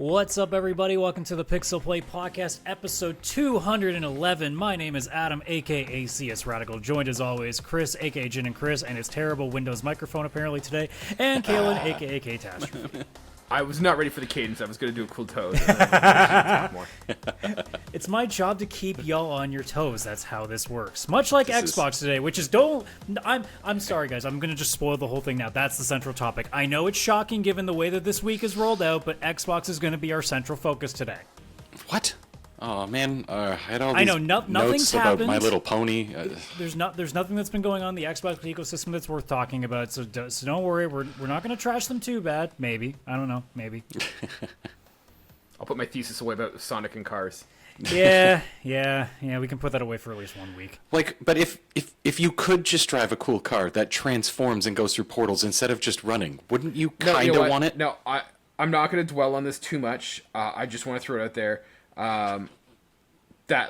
What's up, everybody? Welcome to the PixelPlay podcast, episode 211. My name is Adam, aka CS Radical, joined as always Chris, aka Jin and Chris, and his terrible Windows microphone apparently today, and Kaylan, aka Catastrophe. I was not ready for the cadence. I was going to do a cool toes. It's my job to keep y'all on your toes. That's how this works. Much like Xbox today, which is I'm sorry, guys. I'm going to just spoil the whole thing now. That's the central topic. I know it's shocking given the way that this week is rolled out, but Xbox is going to be our central focus today. What? Oh man, I had all these nothing's notes happened. about My Little Pony. There's nothing that's been going on in the Xbox ecosystem that's worth talking about. So don't worry, we're not going to trash them too bad. Maybe, I don't know. Maybe. I'll put my thesis away about Sonic and cars. Yeah. We can put that away for at least 1 week. But if you could just drive a cool car that transforms and goes through portals instead of just running, wouldn't you kind of want it? No, I'm not going to dwell on this too much. I just want to throw it out there. That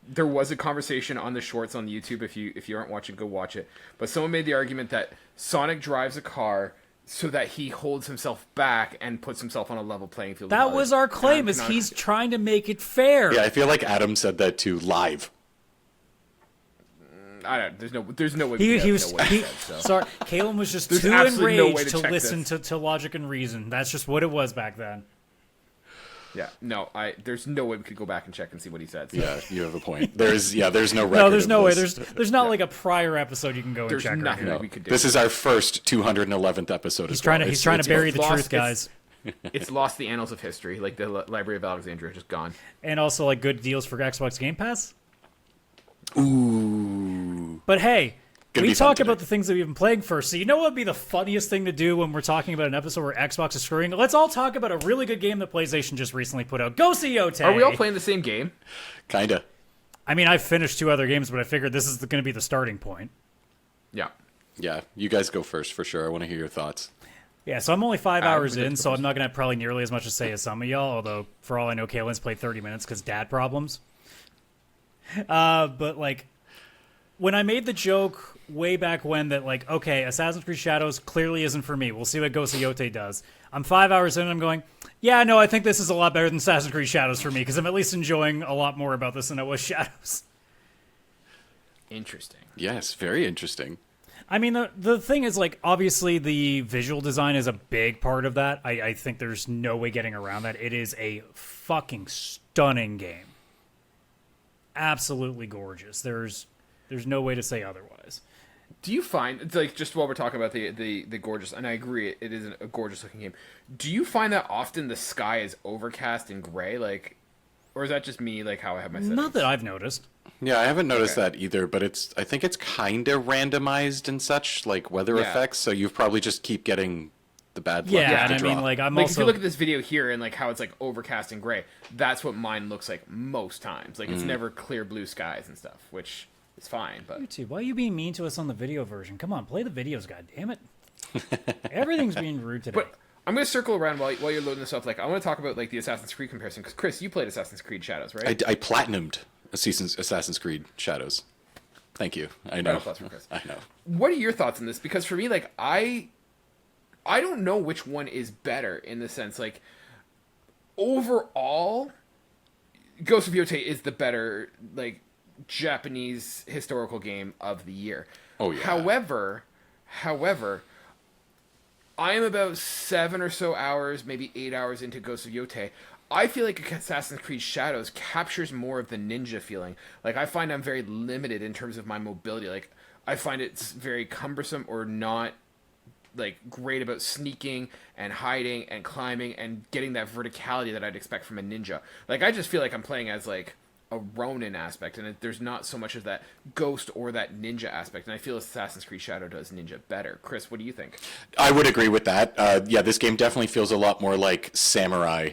there was a conversation on the shorts on YouTube. If you aren't watching, go watch it. But someone made the argument that Sonic drives a car so that he holds himself back and puts himself on a level playing field. That was our claim, is he's trying to make it fair. Yeah, I feel like Adam said that too live. I don't. There's no way. Sorry, Kaylan was just too enraged to listen to logic and reason. That's just what it was back then. Yeah, no, there's no way we could go back and check and see what he said. So. Yeah, you have a point. There's no record. No, there's no way. There's not like a prior episode you can go and check. There's nothing we could do. This is our first 211th episode. He's trying to bury the truth, guys. It's lost the annals of history, like the Library of Alexandria, just gone. And also like good deals for Xbox Game Pass. Ooh. But hey. We talk about the things that we've been playing first. So you know what would be the funniest thing to do when we're talking about an episode where Xbox is screwing? Let's all talk about a really good game that PlayStation just recently put out. Ghost of Yotei! Are we all playing the same game? Kinda. I mean, I've finished 2 other games, but I figured this is going to be the starting point. Yeah. Yeah, you guys go first for sure. I want to hear your thoughts. Yeah, so I'm only 5 hours in, so I'm not going to have probably nearly as much to say as some of y'all, although for all I know, Kaylan's played 30 minutes because dad problems. But when I made the joke way back when that, okay, Assassin's Creed Shadows clearly isn't for me. We'll see what Ghost of Yotei does. I'm 5 hours in and I'm going, yeah, no, I think this is a lot better than Assassin's Creed Shadows for me because I'm at least enjoying a lot more about this than I was Shadows. Interesting. Yes, very interesting. I mean, the thing is, obviously the visual design is a big part of that. I think there's no way getting around that. It is a fucking stunning game. Absolutely gorgeous. There's no way to say otherwise. Do you find, just while we're talking about the gorgeous, and I agree, it is a gorgeous looking game. Do you find that often the sky is overcast and gray, or is that just me, how I have my settings? Not that I've noticed. Yeah, I haven't noticed that either, but I think it's kind of randomized and such, weather effects, so you probably just keep getting the bad luck. Yeah, and I mean, I'm also... if you look at this video here and, how it's, overcast and gray, that's what mine looks like most times. It's never clear blue skies and stuff, which... It's fine, but... YouTube, why are you being mean to us on the video version? Come on, play the videos, goddammit. Everything's being rude today. But I'm going to circle around while you're loading this up. I want to talk about, the Assassin's Creed comparison, because, Chris, you played Assassin's Creed Shadows, right? I platinumed Assassin's Creed Shadows. Thank you. I know. I know. What are your thoughts on this? Because for me, I don't know which one is better in the sense, overall, Ghost of Yotei is the better, Japanese historical game of the year. Oh yeah. However, I am about 7 or so hours, maybe 8 hours into Ghost of Yotei. I feel like Assassin's Creed Shadows captures more of the ninja feeling. I find I'm very limited in terms of my mobility. I find it's very cumbersome or not great about sneaking and hiding and climbing and getting that verticality that I'd expect from a ninja. I just feel like I'm playing as a Ronin aspect, and there's not so much of that ghost or that ninja aspect, and I feel Assassin's Creed Shadow does ninja better. Chris, what do you think? I would agree with that. Yeah, this game definitely feels a lot more like Samurai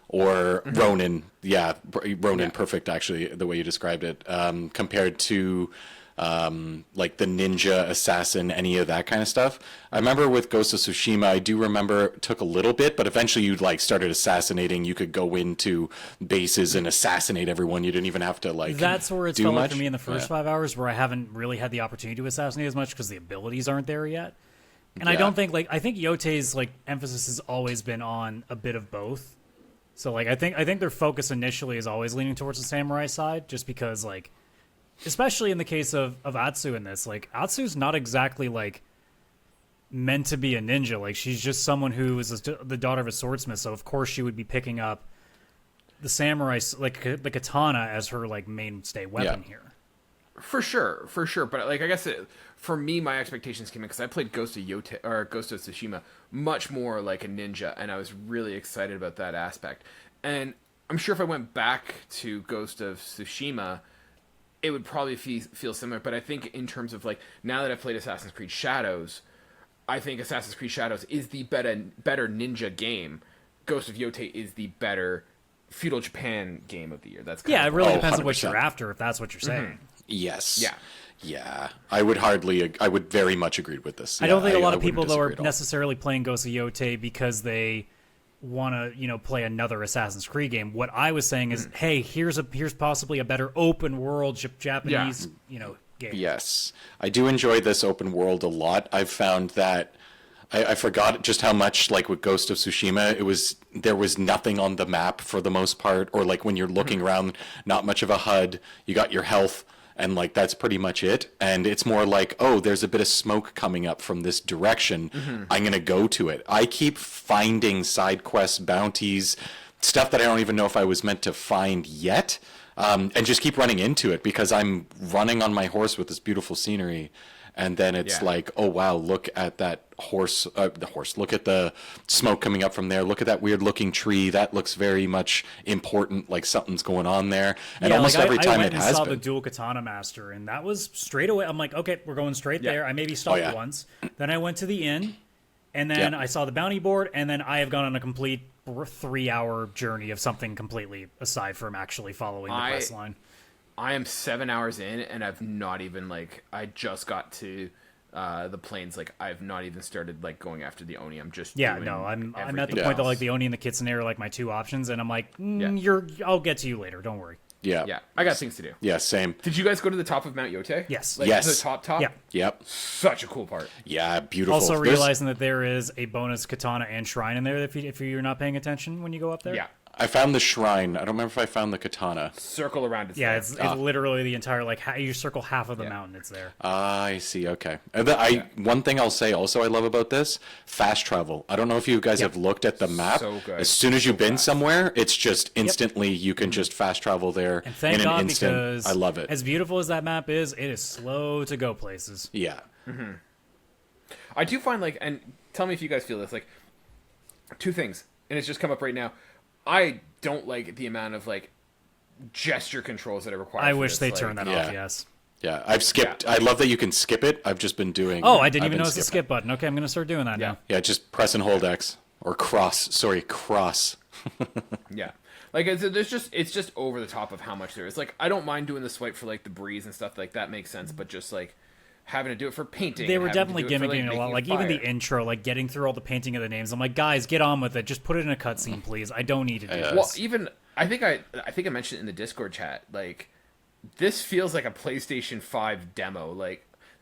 or Ronin. Yeah, Ronin, perfect, actually, the way you described it, compared to the ninja, assassin, any of that kind of stuff. I remember with Ghost of Tsushima, I do remember it took a little bit, but eventually you started assassinating. You could go into bases and assassinate everyone. You didn't even have to That's where it's felt like for me in the first 5 hours, where I haven't really had the opportunity to assassinate as much because the abilities aren't there yet. And I don't think I think Yotei's emphasis has always been on a bit of both. So like I think their focus initially is always leaning towards the samurai side, just because like, especially in the case of Atsu in this, like Atsu's not exactly like meant to be a ninja. Like she's just someone who is the daughter of a swordsmith, so of course she would be picking up the samurai, like the katana, as her like mainstay weapon here. For sure. But like I guess for me, my expectations came in because I played Ghost of Tsushima much more like a ninja, and I was really excited about that aspect. And I'm sure if I went back to Ghost of Tsushima, it would probably feel similar. But I think in terms of like, now that I've played Assassin's Creed Shadows, I think Assassin's Creed Shadows is the better ninja game. Ghost of Yotei is the better feudal Japan game of the year. That's It really depends 100%. on what you're after, if that's what you're saying. Mm-hmm. Yes. Yeah. Yeah. I would very much agree with this. I don't think a lot of wouldn't people though are disagree at all. necessarily playing Ghost of Yotei because they want to, play another Assassin's Creed game. What I was saying is, hey, here's possibly a better open world Japanese, game. Yes. I do enjoy this open world a lot. I've found that I forgot just how much, like with Ghost of Tsushima, there was nothing on the map for the most part, or like when you're looking around, not much of a HUD. You got your health, and like that's pretty much it. And it's more like, oh, there's a bit of smoke coming up from this direction. I'm gonna go to it. I keep finding side quests, bounties, stuff that I don't even know if I was meant to find yet, and just keep running into it because I'm running on my horse with this beautiful scenery. And then it's like, oh, wow, look at that look at the smoke coming up from there. Look at that weird looking tree. That looks very much important, like something's going on there. And almost every time it has I saw been. the dual katana master, and that was straight away. I'm like, okay, we're going straight there. I maybe stopped once. Then I went to the inn, and then I saw the bounty board, and then I have gone on a complete 3-hour journey of something completely aside from actually following the quest line. I am 7 hours in, and I've not even I just got to the plains. Like I've not even started like going after the Oni. I'm just doing I'm at the everything point that else. like the Oni and the Kitsune are like my two options, and I'm like, I'll get to you later. Don't worry. Yeah, I got things to do. Yeah, same. Did you guys go to the top of Mount Yotei? Yes. Yes. The top? Yeah. Yep. Such a cool part. Yeah, beautiful. Also There's- realizing that there is a bonus katana and shrine in there if you're not paying attention when you go up there. Yeah. I found the shrine. I don't remember if I found the katana. Circle around. Yeah, it's literally the entire you circle half of the mountain. It's there. I see. Okay. One thing I'll say also I love about this, fast travel. I don't know if you guys have looked at the map. So good. As soon as you've been fast. somewhere, it's just instantly you can just fast travel there And thank in an God instant. because I love it. as beautiful as that map is, it is slow to go places. Yeah. I do find and tell me if you guys feel this, two things, and it's just come up right now. I don't like the amount of gesture controls that are required. I for wish this. they turned that Yeah. off. Yes. Yeah. I've skipped. I love that you can skip it. I've just been doing. Oh, I didn't I've even been notice the skipping. skip button. Okay, I'm gonna start doing that now. Yeah, just press and hold X or cross. Sorry, cross. Yeah. It's just over the top of how much there is. I don't mind doing the swipe for the breeze and stuff that makes sense, but just having to do it for painting. They and were having definitely to do it for, gimmicking it a lot. making Even the fire. intro, getting through all the painting of the names. I'm like, guys, get on with it. Just put it in a cutscene, please. I don't need to do this. Well, even I think I mentioned it in the Discord chat. This feels like a PlayStation 5 demo.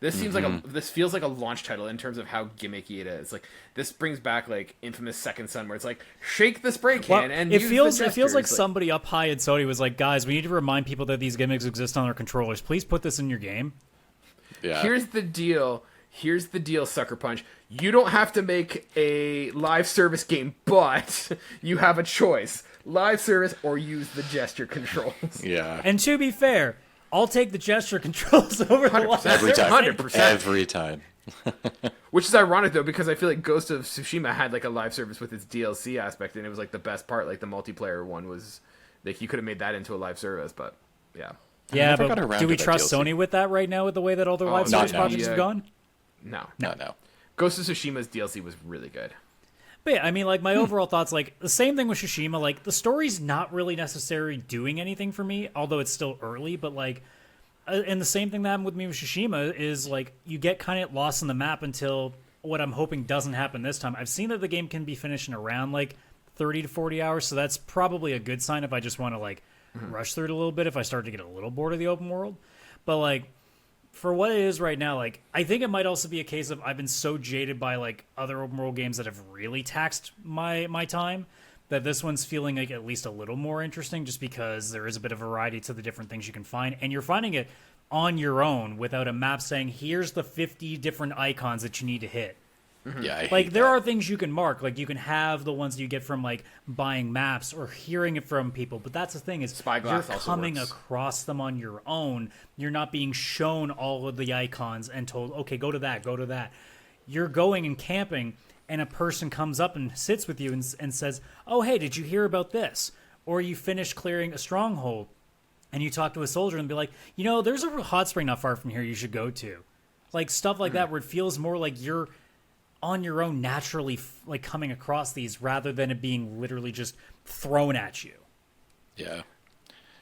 This seems this feels like a launch title in terms of how gimmicky it is. This brings back infamous Second Son, where it's shake the spray can Well, and it use feels the it feels like gestures. somebody up high at Sony was like, guys, we need to remind people that these gimmicks exist on their controllers. Please put this in your game. Yeah. Here's the deal, Sucker Punch. You don't have to make a live service game, but you have a choice: live service or use the gesture controls. Yeah. And to be fair, I'll take the gesture controls over the 100%. live Every time. 100%. Every time. Which is ironic though, because I feel like Ghost of Tsushima had a live service with its DLC aspect, and it was the best part. The multiplayer one was you could have made that into a live service, but yeah. Yeah, never got but around do to we that trust DLC. Oh, Sony with that right now with the way that all their live not service now. projects have gone? No. No. Ghost of Tsushima's DLC was really good. But yeah, I mean, my overall thoughts, the same thing with Tsushima, the story's not really necessarily doing anything for me, although it's still early, but, and the same thing that happened with me with Tsushima is, you get kind of lost in the map until what I'm hoping doesn't happen this time. I've seen that the game can be finished in around, 30 to 40 hours, so that's probably a good sign if I just want to, rush through it a little bit if I start to get a little bored of the open world. But, for what it is right now, I think it might also be a case of I've been so jaded by other open world games that have really taxed my time that this one's feeling like at least a little more interesting, just because there is a bit of variety to the different things you can find, and you're finding it on your own without a map saying, here's the 50 different icons that you need to hit. Yeah, Like, there are things you can mark. Like, you can have the ones you get from, like, buying maps or hearing it from people. But that's the thing is, Spyglass you're also coming works. across them on your own. You're not being shown all of the icons and told, okay, go to that, go to that. You're going and camping, and a person comes up and sits with you and says, oh, hey, did you hear about this? Or you finish clearing a stronghold, and you talk to a soldier and be like, you know, there's a hot spring not far from here you should go to. Like, stuff like that where it feels more like you're on your own naturally like coming across these rather than it being literally just thrown at you. Yeah.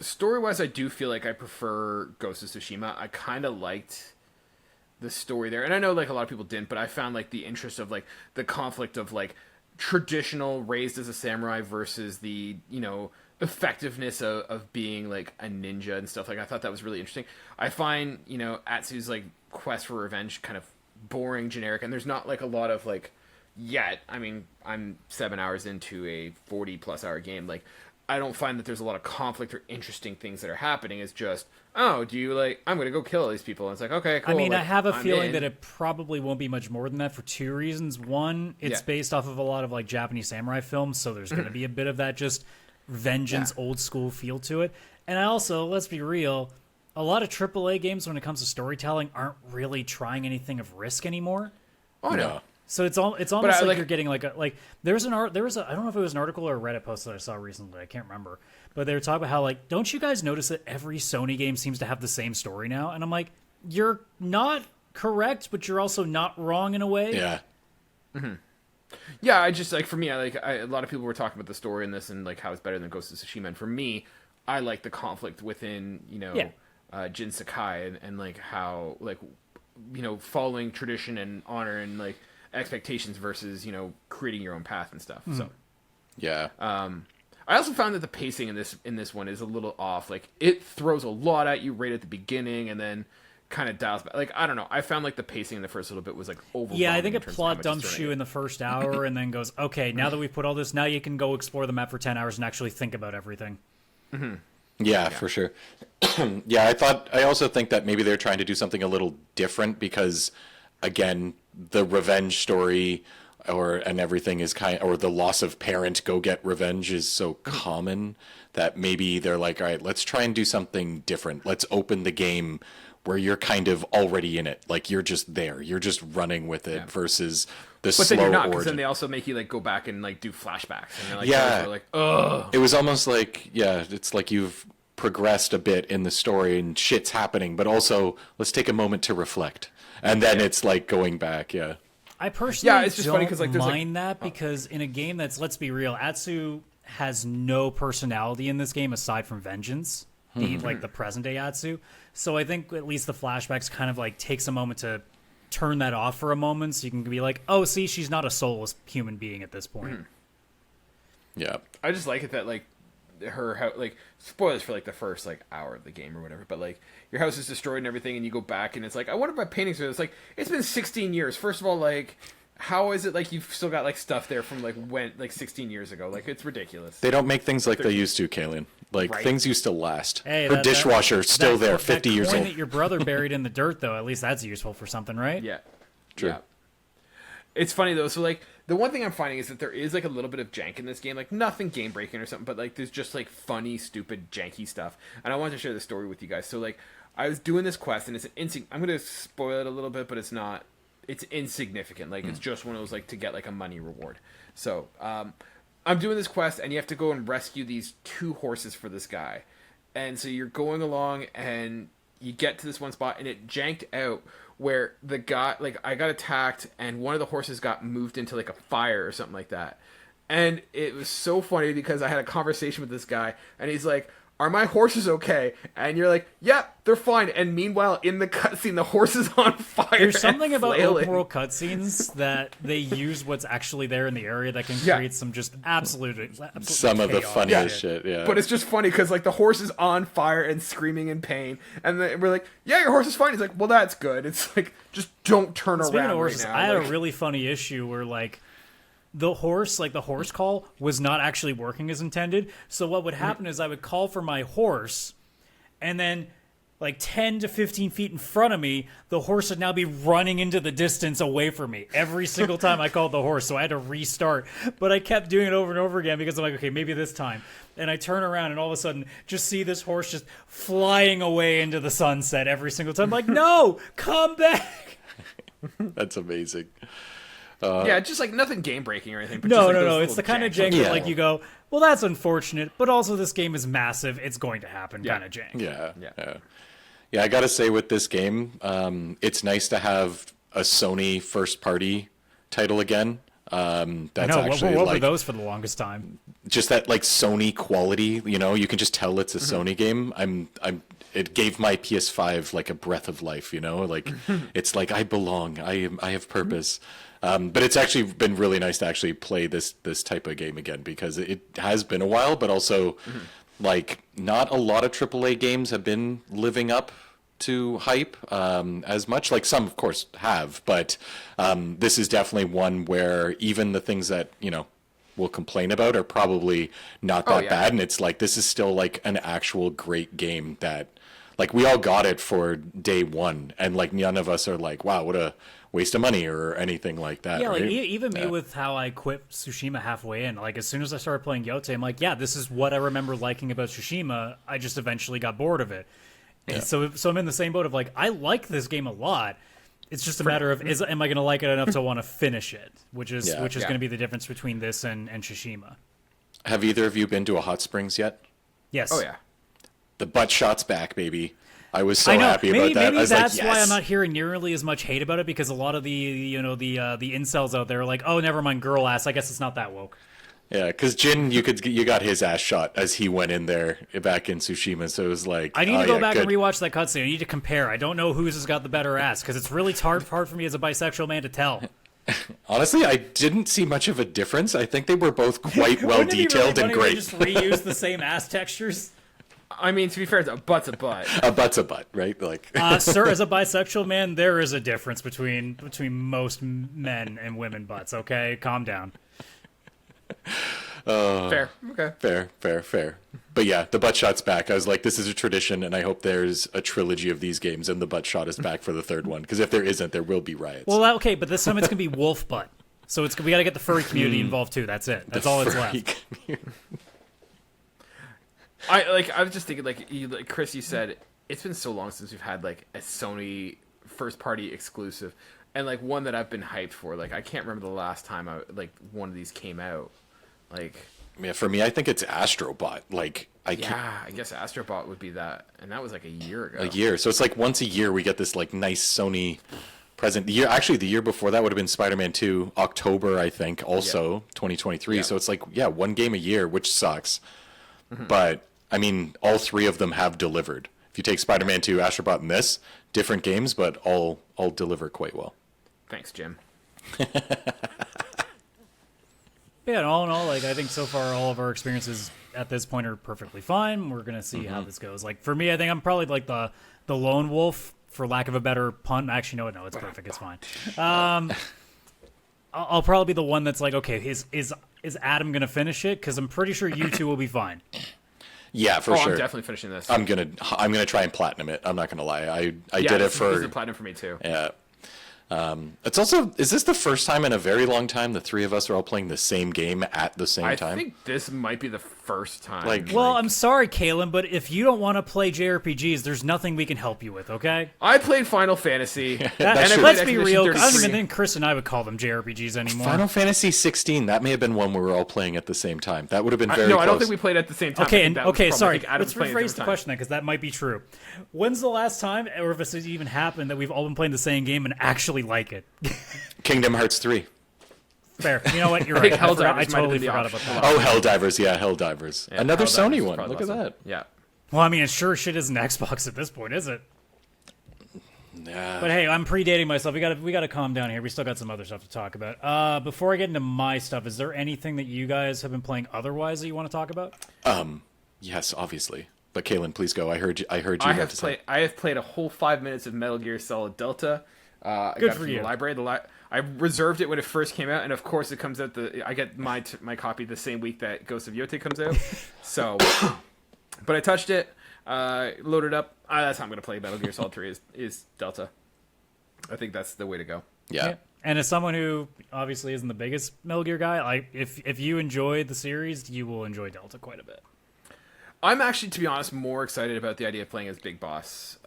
Story-wise, I do feel like I prefer Ghost of Tsushima. I kind of liked the story there. And I know like a lot of people didn't, but I found like the interest of like the conflict of like traditional raised as a samurai versus the, you know, effectiveness of being like a ninja and stuff. Like, I thought that was really interesting. I find, you know, Atsu's like quest for revenge kind of boring, generic, and there's not like a lot of like yet. I mean, I'm 7 hours into a 40+ hour game. Like, I don't find that there's a lot of conflict or interesting things that are happening. It's just, oh, do you like, I'm gonna go kill all these people, and it's like, okay, cool. I mean, like, I have a I'm feeling in. that it probably won't be much more than that for two reasons. One, it's based off of a lot of like Japanese samurai films, so there's going to be a bit of that just vengeance, old school feel to it. And I also, let's be real, a lot of AAA games when it comes to storytelling aren't really trying anything of risk anymore. Oh no. So it's almost like, like- you're getting like there was I don't know if it was an article or a Reddit post that I saw recently, I can't remember, but they were talking about how like, don't you guys notice that every Sony game seems to have the same story now? And I'm like, you're not correct, but you're also not wrong in a way. Yeah. Yeah, I just like, for me, a lot of people were talking about the story in this and like how it's better than Ghost of Tsushima. And for me, I like the conflict within, you know, Jin Sakai and like how like, you know, following tradition and honor and like expectations versus, you know, creating your own path and stuff. So Yeah. I also found that the pacing in this one is a little off. Like, it throws a lot at you right at the beginning and then kind of dials back. Like, I don't know. I found like the pacing in the first little bit was like overwhelming. Yeah, I think in it terms of plot how much it's dumps throwing you at in the first hour and then goes, okay, now that we've put all this, now you can go explore the map for 10 hours and actually think about everything. Yeah, for sure. Yeah, I also think that maybe they're trying to do something a little different because, again, the revenge story and everything is or the loss of parent go get revenge is so common that maybe they're like, all right, let's try and do something different. Let's open the game where you're kind of already in it. Like, you're just there. You're just running with it versus the slow But then you're not, because origin. then they also make you like go back and like do flashbacks, and they're like, Yeah. like, ugh. It was almost like, it's like you've progressed a bit in the story and shit's happening, but also let's take a moment to reflect. And then it's like going back, I personally it's just don't funny 'cause, like, there's, like- mind that because in a game that's, let's be real, Atsu has no personality in this game aside from vengeance, like the present day Atsu. So I think at least the flashbacks kind of like takes a moment to turn that off for a moment so you can be like, oh, see, she's not a soulless human being at this point. Yeah. I just like it that like like, spoilers for like the first like hour of the game or whatever, but like your house is destroyed and everything, and you go back and it's like, I wonder if my paintings are. It's like, it's been 16 years. First of all, like, how is it like you've still got like stuff there from like when, like 16 years ago? Like, it's ridiculous. They don't make things like they used to, Kaylan. Like, Right. things used to last. Hey, Her dishwasher's still there, 50 years coin old. that your brother buried in the dirt, though, at least that's useful for something, right? Yeah. True. Yeah. It's funny though. So like the one thing I'm finding is that there is like a little bit of jank in this game, like nothing game breaking or something, but like there's just like funny, stupid, janky stuff. And I wanted to share the story with you guys. So like I was doing this quest, and it's I'm gonna spoil it a little bit, but it's not. It's insignificant. Like it's just one of those like to get like a money reward. So I'm doing this quest, and you have to go and rescue these 2 horses for this guy. And so you're going along, and you get to this one spot, and it janked out where the guy, like, I got attacked, and one of the horses got moved into like a fire or something like that. And it was so funny because I had a conversation with this guy, and he's like, are my horses okay? And you're like, yeah, they're fine. And meanwhile, in the cutscene, the horse is on fire. There's something and about flailing. open world cutscenes that they use what's actually there in the area that can create some just absolute Some of the chaos. funniest shit, yeah. But it's just funny because like the horse is on fire and screaming in pain, and then we're like, "Yeah, your horse is fine." He's like, "Well, that's good." It's like, just don't turn Speaking around of horses, right now. I had Like, a really funny issue where like the horse, like the horse call, was not actually working as intended. So what would happen is I would call for my horse, and then like 10 to 15 feet in front of me, the horse would now be running into the distance away from me every single time I called the horse. So I had to restart. But I kept doing it over and over again because I'm like, okay, maybe this time. And I turn around and all of a sudden just see this horse just flying away into the sunset every single time. I'm like, no, come back. That's amazing. Yeah, just like nothing game breaking or anything. But No, just, like, no, those no. It's little the kind of janks. jank that like you go, well, that's unfortunate, but also this game is massive. It's going to happen kind of jank. Yeah, I gotta say with this game, it's nice to have a Sony first-party title again. That's No, actually what like were those for the longest time? just that like Sony quality. You know, you can just tell it's a Sony game. It gave my PS5 like a breath of life. You know, like it's like I belong. I have purpose. But it's actually been really nice to actually play this type of game again because it has been a while, but also like not a lot of AAA games have been living up to hype as much. Like some of course have, but this is definitely one where even the things that we'll complain about are probably not that bad, and it's like this is still like an actual great game that like we all got it for day one, and like none of us are like, wow, what a waste of money or anything like that. Yeah, right? like even me with how I quit Tsushima halfway in, like as soon as I started playing Yote, I'm like, yeah, this is what I remember liking about Tsushima. I just eventually got bored of it. And so I'm in the same boat of like, I like this game a lot. It's just a matter of am I going to like it enough to want to finish it, which is going to be the difference between this and Tsushima. Have either of you been to a hot springs yet? Yes. Oh yeah. The butt shot's back, baby. I was so I know. happy about that. Maybe I was that's like, why yes. I'm not hearing nearly as much hate about it, because a lot of the incels out there are like, oh, never mind, girl ass. I guess it's not that woke. Yeah, because Jin, you got his ass shot as he went in there back in Tsushima, so it was like, I need to go back good. and rewatch that cutscene. I need to compare. I don't know whose has got the better ass, because it's really hard for me as a bisexual man to tell. Honestly, I didn't see much of a difference. I think they were both quite well Wouldn't it be really detailed and funny if great. they just reuse the same ass textures? I mean, to be fair, a butt's a butt. A butt's a butt, right? Like, Sir, as a bisexual man, there is a difference between most men and women butts. Okay, calm down. Fair. Okay. fair. But yeah, the butt shot's back. I was like, this is a tradition, and I hope there's a trilogy of these games, and the butt shot is back for the third one. Because if there isn't, there will be riots. Well, okay, but this time it's gonna be wolf butt. So we got to get the furry community involved too. That's it. That's all that's left. I was just thinking, like Chris, you said it's been so long since we've had like a Sony first party exclusive, and like one that I've been hyped for. Like I can't remember the last time one of these came out. Like, Yeah, for me, I think it's Astrobot. Like, I guess Astrobot would be that, and that was like a year ago. a year. So it's like once a year we get this like nice Sony present. The year before that would have been Spider-Man 2, October, I think, also 2023. Yeah. So it's like, yeah, one game a year, which sucks. But I mean, all three of them have delivered. If you take Spider-Man 2, Astrobot, and this, different games, but all deliver quite well. Thanks, Jim. Yeah, and all in all, like I think so far all of our experiences at this point are perfectly fine. We're gonna see how this goes. Like for me, I think I'm probably like the lone wolf, for lack of a better pun. Actually, no, it's perfect. It's fine. I'll probably be the one that's like, okay, is Adam gonna finish it? Because I'm pretty sure you two will be fine. Yeah, for sure. I'm definitely finishing this. I'm gonna try and platinum it. I'm not gonna lie. I yeah, did it this for is a platinum for me too. yeah. It's also, is this the first time in a very long time the three of us are all playing the same game at the same time? I think this might be the first time. Well, I'm sorry, Kaylan, but if you don't want to play JRPGs, there's nothing we can help you with, okay? I played Final Fantasy. That's true. Let's be real. I don't 33. even think Chris and I would call them JRPGs anymore. Final Fantasy 16, that may have been one we were all playing at the same time. That would have been very No, close. I don't think we played at the same time. Okay, I think that was okay, probably- I sorry. think Adam Let's was playing at rephrase different the time. question then, because that might be true. When's the last time, or if it's even happened, that we've all been playing the same game and actually like it? Kingdom Hearts 3. Fair. You know what? You're I right. think I Helldivers totally might have forgot been about the that. Oh, Helldivers. Yeah, Helldivers. Yeah, Another Helldivers Sony is one. probably Look at the last that. Yeah. Well, I mean, it sure shit isn't Xbox at this point, is it? Yeah. But hey, I'm predating myself. We gotta calm down here. We still got some other stuff to talk about. Before I get into my stuff, is there anything that you guys have been playing otherwise that you want to talk about? Yes, obviously. But Kaylan, please go. I heard you. I have to say. have played a whole 5 minutes of Metal Gear Solid Delta. I Good got it for from you. the library. I reserved it when it first came out, and of course it comes out. I get my copy the same week that Ghost of Yotei comes out. So, but I touched it, loaded up. That's how I'm gonna play Metal Gear Solid 3 is Delta. I think that's the way to go. Yeah. And as someone who obviously isn't the biggest Metal Gear guy, if you enjoy the series, you will enjoy Delta quite a bit. I'm actually, to be honest, more excited about the idea of playing as Big Boss,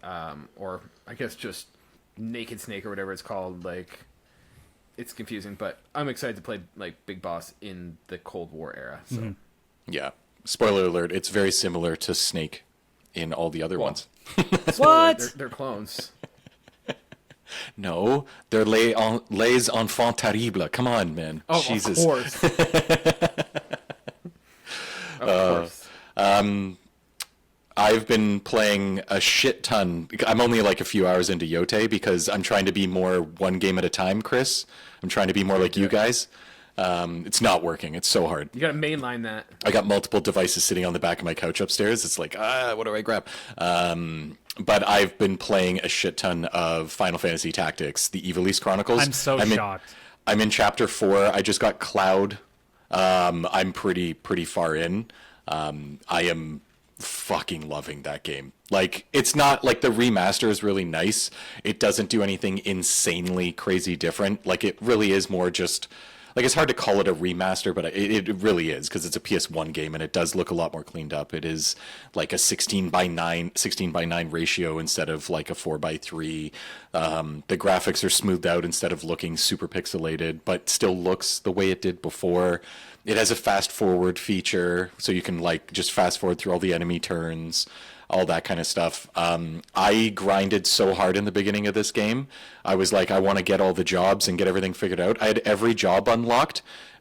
or I guess just Naked Snake or whatever it's called. Like, it's confusing, but I'm excited to play like Big Boss in the Cold War era. So, Yeah. Spoiler alert, it's very similar to Snake in all the other ones. What? They're clones. No, they're les enfants terribles. Come on, man. Oh, Jesus. of course. Of course. I've been playing a shit ton. I'm only like a few hours into Yotei because I'm trying to be more one game at a time, Chris. I'm trying to be more like you guys. It's not working. It's so hard. You gotta mainline that. I got multiple devices sitting on the back of my couch upstairs. It's like, what do I grab? But I've been playing a shit ton of Final Fantasy Tactics, the Ivalice Chronicles. I'm so shocked. I'm in chapter 4. I just got Cloud. I'm pretty far in. I am fucking loving that game. Like, it's not like the remaster is really nice. It doesn't do anything insanely crazy different. Like, it really is more just like, it's hard to call it a remaster, but it really is, because it's a PS1 game and it does look a lot more cleaned up. It is like a 16 by 9 ratio instead of like a 4 by 3. The graphics are smoothed out instead of looking super pixelated, but still looks the way it did before. It has a fast forward feature, so you can like just fast forward through all the enemy turns, all that kind of stuff. I grinded so hard in the beginning of this game. I was like, I want to get all the jobs and get everything figured out. I had every job unlocked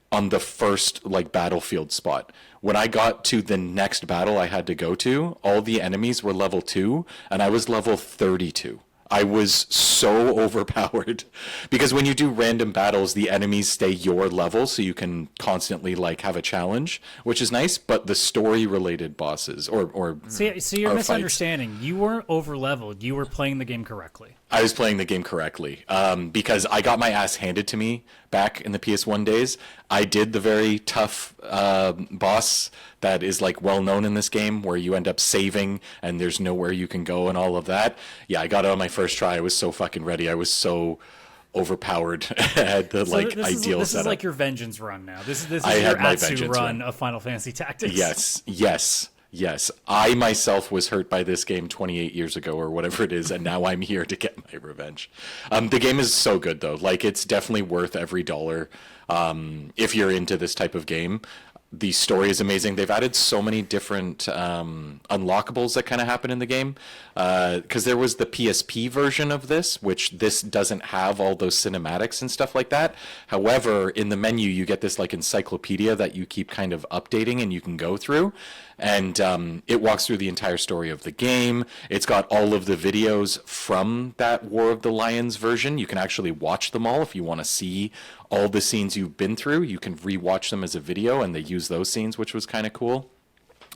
on the first like battlefield spot. When I got to the next battle I had to go to, all the enemies were level 2 and I was level 32. I was so overpowered because when you do random battles, the enemies stay your level, so you can constantly like have a challenge, which is nice. But the story-related bosses or See, you're or misunderstanding. fights, You weren't over-leveled. You were playing the game correctly. I was playing the game correctly because I got my ass handed to me back in the PS1 days. I did the very tough boss that is like well known in this game, where you end up saving and there's nowhere you can go and all of that. Yeah, I got it on my first try. I was so fucking ready. I was so overpowered. I had the This ideal is setup. like your vengeance run now. This is I your had my Atsu vengeance run run. of Final Fantasy Tactics. Yes. I myself was hurt by this game 28 years ago or whatever it is, and now I'm here to get my revenge. The game is so good, though. Like, it's definitely worth every dollar if you're into this type of game. The story is amazing. They've added so many different unlockables that kind of happen in the game. Because there was the PSP version of this, which this doesn't have all those cinematics and stuff like that. However, in the menu, you get this like encyclopedia that you keep kind of updating and you can go through. And it walks through the entire story of the game. It's got all of the videos from that War of the Lions version. You can actually watch them all if you want to see all the scenes you've been through. You can rewatch them as a video, and they use those scenes, which was kind of cool.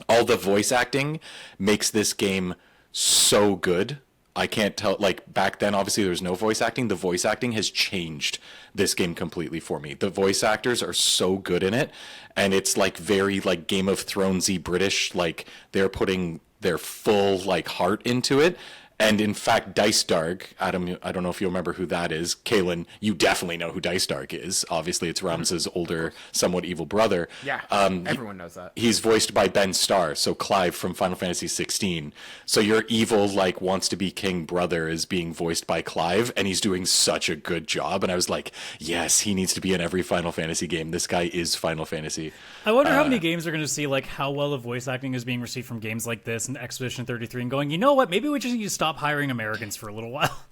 All the voice acting makes this game so good. I can't tell, like, back then, obviously, there was no voice acting. The voice acting has changed this game completely for me. The voice actors are so good in it, and it's, like, very, like, Game of Thrones-y British. Like, they're putting their full, like, heart into it. And in fact, Dice Dark, Adam, I don't know if you remember who that is. Kaylan, you definitely know who Dice Dark is. Obviously, it's Rams's older, somewhat evil brother. Yeah, everyone knows that. He's voiced by Ben Starr, so Clive from Final Fantasy 16. So your evil, like, wants to be king brother is being voiced by Clive, and he's doing such a good job. And I was like, yes, he needs to be in every Final Fantasy game. This guy is Final Fantasy. I wonder how many games are going to see like how well the voice acting is being received from games like this and Expedition 33 and going, you know what, maybe we just need to stop hiring Americans for a little while.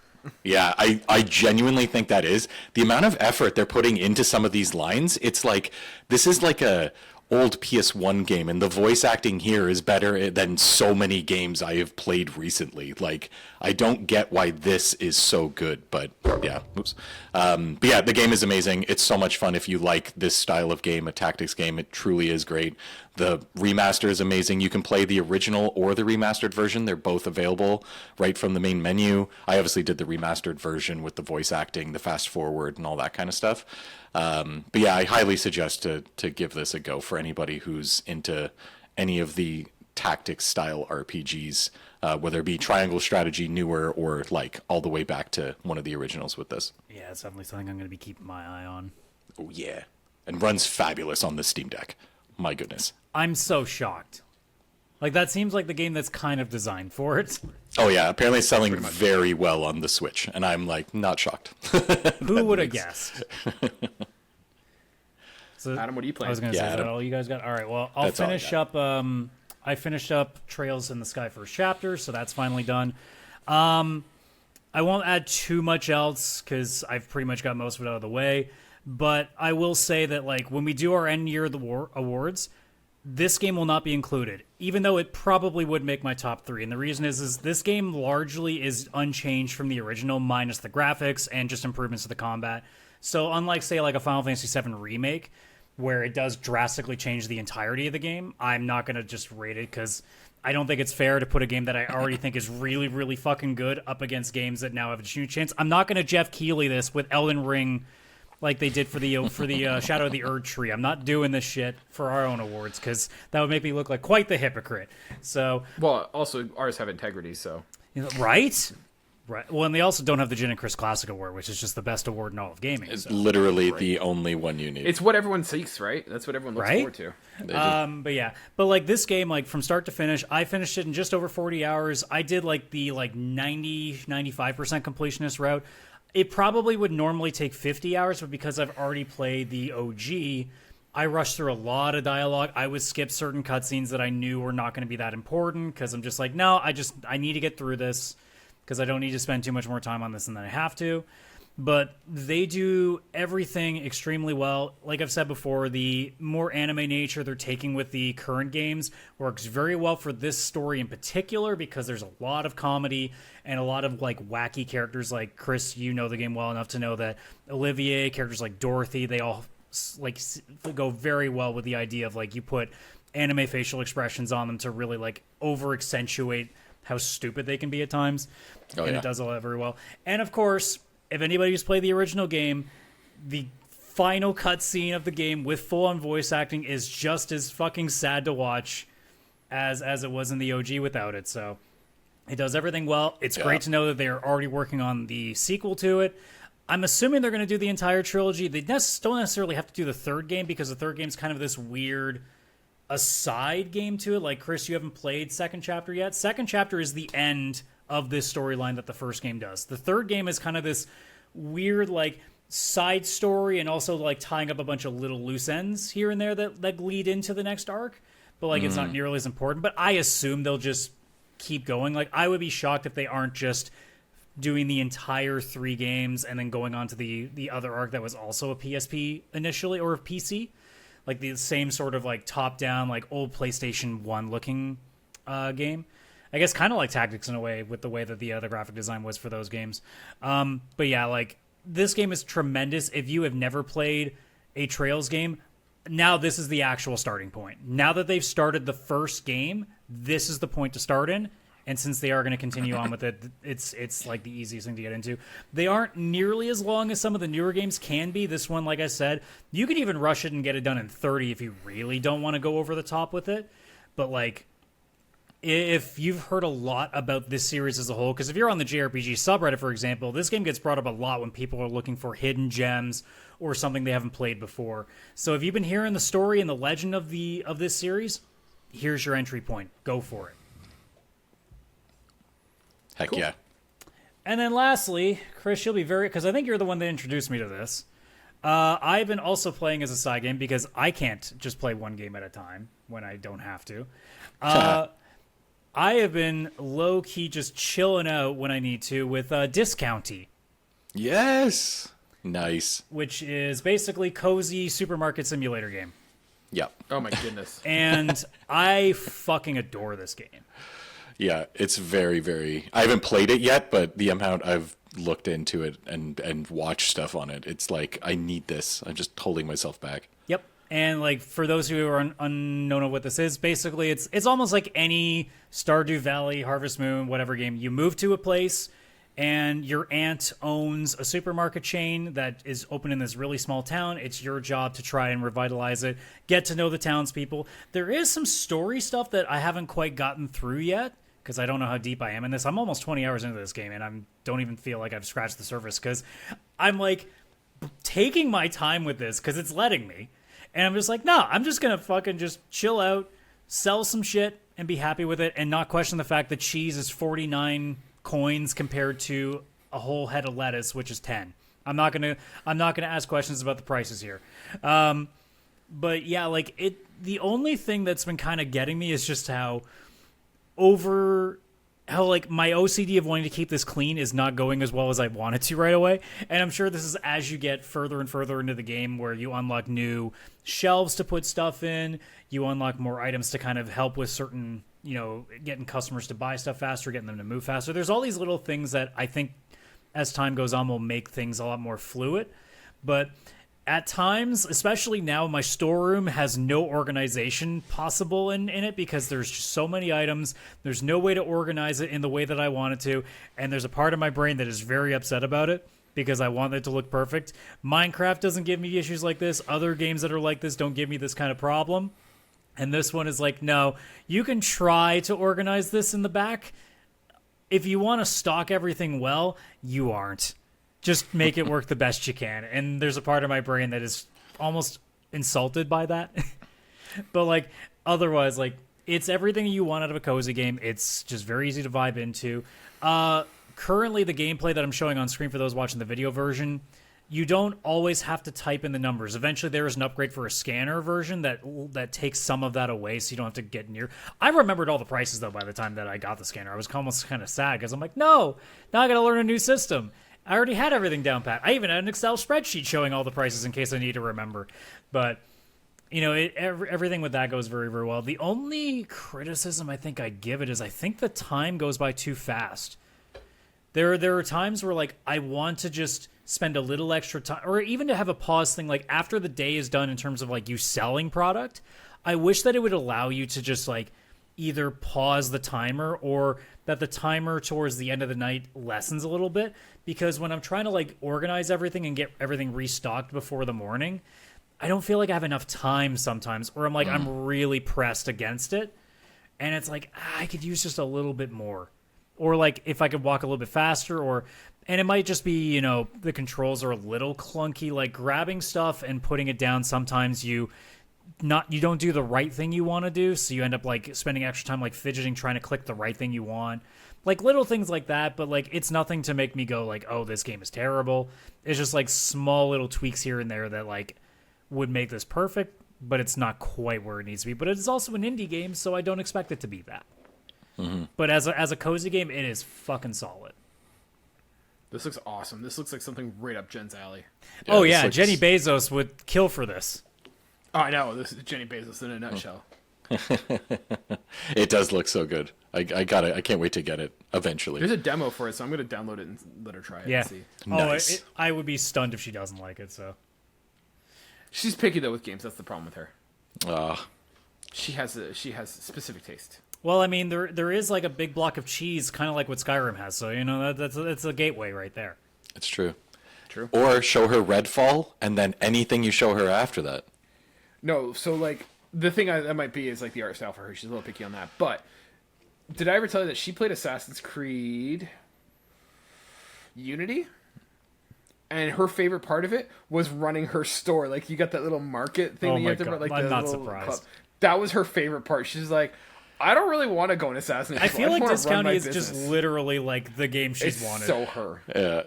Yeah, I genuinely think that is. The amount of effort they're putting into some of these lines, it's like, this is like a old PS1 game, and the voice acting here is better than so many games I have played recently. Like, I don't get why this is so good, but yeah, oops. But yeah, the game is amazing. It's so much fun if you like this style of game, a tactics game. It truly is great. The remaster is amazing. You can play the original or the remastered version. They're both available right from the main menu. I obviously did the remastered version with the voice acting, the fast forward, and all that kind of stuff. But yeah, I highly suggest to give this a go for anybody who's into any of the tactics style RPGs, whether it be triangle strategy, newer, or like all the way back to one of the originals with this. Yeah, it's definitely something I'm going to be keeping my eye on. Oh yeah, and runs fabulous on the Steam Deck. My goodness. I'm so shocked. Like, that seems like the game that's kind of designed for it. Oh yeah, apparently it's selling very well on the Switch, and I'm like not shocked. Who would have guessed? So, Adam, what are you playing? I was going to say, is that all you guys got? All right, well, I'll finish up. I finished up Trails in the Sky first chapter, so that's finally done. I won't add too much else because I've pretty much got most of it out of the way. But I will say that, like, when we do our end year awards, this game will not be included, even though it probably would make my top 3. And the reason is this game largely is unchanged from the original, minus the graphics and just improvements to the combat. So unlike, say, like a Final Fantasy VII Remake, where it does drastically change the entirety of the game, I'm not going to just rate it because I don't think it's fair to put a game that I already think is really, really fucking good up against games that now have a huge chance. I'm not going to Jeff Keighley this with Elden Ring like they did for the Shadow of the Erd Tree. I'm not doing this shit for our own awards because that would make me look like quite the hypocrite. So, well, also ours have integrity, so right. Well, and they also don't have the Jin and Chris Classic Award, which is just the best award in all of gaming. It's literally the only one you need. It's what everyone seeks, right? That's what everyone looks forward to. But yeah, but like this game, like from start to finish, I finished it in just over 40 hours. I did like the 95% completionist route. It probably would normally take 50 hours, but because I've already played the OG, I rushed through a lot of dialogue. I would skip certain cutscenes that I knew were not going to be that important because I'm just like, no, I need to get through this because I don't need to spend too much more time on this than I have to. But they do everything extremely well. Like I've said before, the more anime nature they're taking with the current games works very well for this story in particular because there's a lot of comedy and a lot of like wacky characters. Like Chris, you know the game well enough to know that Olivier, characters like Dorothy, they all like go very well with the idea of like you put anime facial expressions on them to really like over accentuate how stupid they can be at times. It does all that very well. And of course, if anybody who's played the original game, the final cutscene of the game with full-on voice acting is just as fucking sad to watch as it was in the OG without it. So it does everything well. It's great to know that they're already working on the sequel to it. I'm assuming they're going to do the entire trilogy. They don't necessarily have to do the third game because the third game's kind of this weird aside game to it. Like, Chris, you haven't played Second Chapter yet. Second Chapter is the end of this storyline that the first game does. The third game is kind of this weird, like, side story and also, like, tying up a bunch of little loose ends here and there that lead into the next arc. But, like, it's not nearly as important. But I assume they'll just keep going. Like, I would be shocked if they aren't just doing the entire 3 games and then going on to the other arc that was also a PSP initially, or a PC. Like, the same sort of, like, top-down, like, old PlayStation 1 looking game. I guess kind of like Tactics in a way with the way that the graphic design was for those games. But yeah, like, this game is tremendous. If you have never played a Trails game, now this is the actual starting point. Now that they've started the first game, this is the point to start in. And since they are going to continue on with it, it's like the easiest thing to get into. They aren't nearly as long as some of the newer games can be. This one, like I said, you can even rush it and get it done in 30 if you really don't want to go over the top with it. But, like, if you've heard a lot about this series as a whole, because if you're on the JRPG subreddit, for example, this game gets brought up a lot when people are looking for hidden gems or something they haven't played before. So if you've been hearing the story and the legend of this series, here's your entry point. Go for it. Heck yeah. And then lastly, Chris, you'll be because I think you're the one that introduced me to this. I've been also playing as a side game because I can't just play one game at a time when I don't have to. I have been low-key just chilling out when I need to with Discounty. Yes. Nice. Which is basically cozy supermarket simulator game. Yeah. Oh my goodness. And I fucking adore this game. Yeah, it's very, very... I haven't played it yet, but the amount I've looked into it and watched stuff on it, it's like, I need this. I'm just holding myself back. Yep. And like for those who are unknown of what this is, basically it's almost like any Stardew Valley, Harvest Moon, whatever game. You move to a place and your aunt owns a supermarket chain that is open in this really small town. It's your job to try and revitalize it, get to know the townspeople. There is some story stuff that I haven't quite gotten through yet, because I don't know how deep I am in this. I'm almost 20 hours into this game, and I don't even feel like I've scratched the surface, because I'm, like, taking my time with this, because it's letting me. And I'm just like, no, I'm just going to fucking just chill out, sell some shit, and be happy with it, and not question the fact that cheese is 49 coins compared to a whole head of lettuce, which is 10. I'm not gonna ask questions about the prices here. But, yeah, like, the only thing that's been kind of getting me is just how like my OCD of wanting to keep this clean is not going as well as I want it to right away. And I'm sure this is as you get further and further into the game where you unlock new shelves to put stuff in, you unlock more items to kind of help with certain, getting customers to buy stuff faster, getting them to move faster. There's all these little things that I think as time goes on will make things a lot more fluid. But at times, especially now, my storeroom has no organization possible in it because there's just so many items. There's no way to organize it in the way that I want it to. And there's a part of my brain that is very upset about it because I want it to look perfect. Minecraft doesn't give me issues like this. Other games that are like this don't give me this kind of problem. And this one is like, no, you can try to organize this in the back. If you want to stock everything well, you aren't. Just make it work the best you can. And there's a part of my brain that is almost insulted by that. But, like, otherwise, like, it's everything you want out of a cozy game. It's just very easy to vibe into. Currently, the gameplay that I'm showing on screen for those watching the video version, you don't always have to type in the numbers. Eventually, there is an upgrade for a scanner version that takes some of that away, so you don't have to get near. I remembered all the prices, though, by the time that I got the scanner. I was almost kind of sad, because I'm like, no, now I got to learn a new system. I already had everything down pat. I even had an Excel spreadsheet showing all the prices in case I need to remember. But, everything with that goes very, very well. The only criticism I think I'd give it is I think the time goes by too fast. There are times where, like, I want to just spend a little extra time, or even to have a pause thing, like, after the day is done in terms of, like, you selling product, I wish that it would allow you to just, like, either pause the timer or that the timer towards the end of the night lessens a little bit, because when I'm trying to like organize everything and get everything restocked before the morning, I don't feel like I have enough time sometimes, or I'm like I'm really pressed against it, and it's like I could use just a little bit more, or like if I could walk a little bit faster, and it might just be the controls are a little clunky, like grabbing stuff and putting it down. Sometimes you don't do the right thing you want to do, so you end up like spending extra time like fidgeting trying to click the right thing you want, like little things like that. But like it's nothing to make me go like, oh, this game is terrible. It's just like small little tweaks here and there that like would make this perfect, but it's not quite where it needs to be. But it's also an indie game, so I don't expect it to be that. But as a cozy game, it is fucking solid. This looks awesome. This looks like something right up Jen's alley. Yeah, Jenny Bezos would kill for this. Oh, I know. This is Jenny Bezos in a nutshell. It does look so good. I got it. I can't wait to get it eventually. There's a demo for it, so I'm going to download it and let her try it and see. Nice. I would be stunned if she doesn't like it. So she's picky though with games. That's the problem with her. She has specific taste. Well, I mean, there is like a big block of cheese, kind of like what Skyrim has. So that's a gateway right there. It's true. True. Or show her Redfall, and then anything you show her after that. No, so like the thing that might be is like the art style for her. She's a little picky on that. But did I ever tell you that she played Assassin's Creed Unity? And her favorite part of it was running her store. Like you got that little market thing that you have to run. Like I'm the not little surprised. Club. That was her favorite part. She's like, I don't really want to go in Assassin's Creed. I feel like this Discounty is just literally like the game she's wanted. So her. Yeah.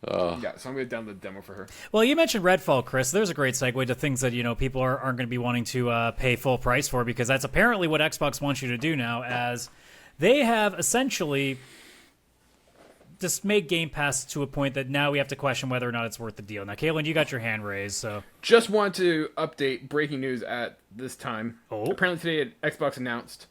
Yeah, so I'm going to download the demo for her. Well, you mentioned Redfall, Chris. There's a great segue to things that people aren't going to be wanting to pay full price for, because that's apparently what Xbox wants you to do now, as they have essentially just made Game Pass to a point that now we have to question whether or not it's worth the deal. Now, Kaylan, you got your hand raised, so Just want to update breaking news at this time. Oh. Apparently today, Xbox announced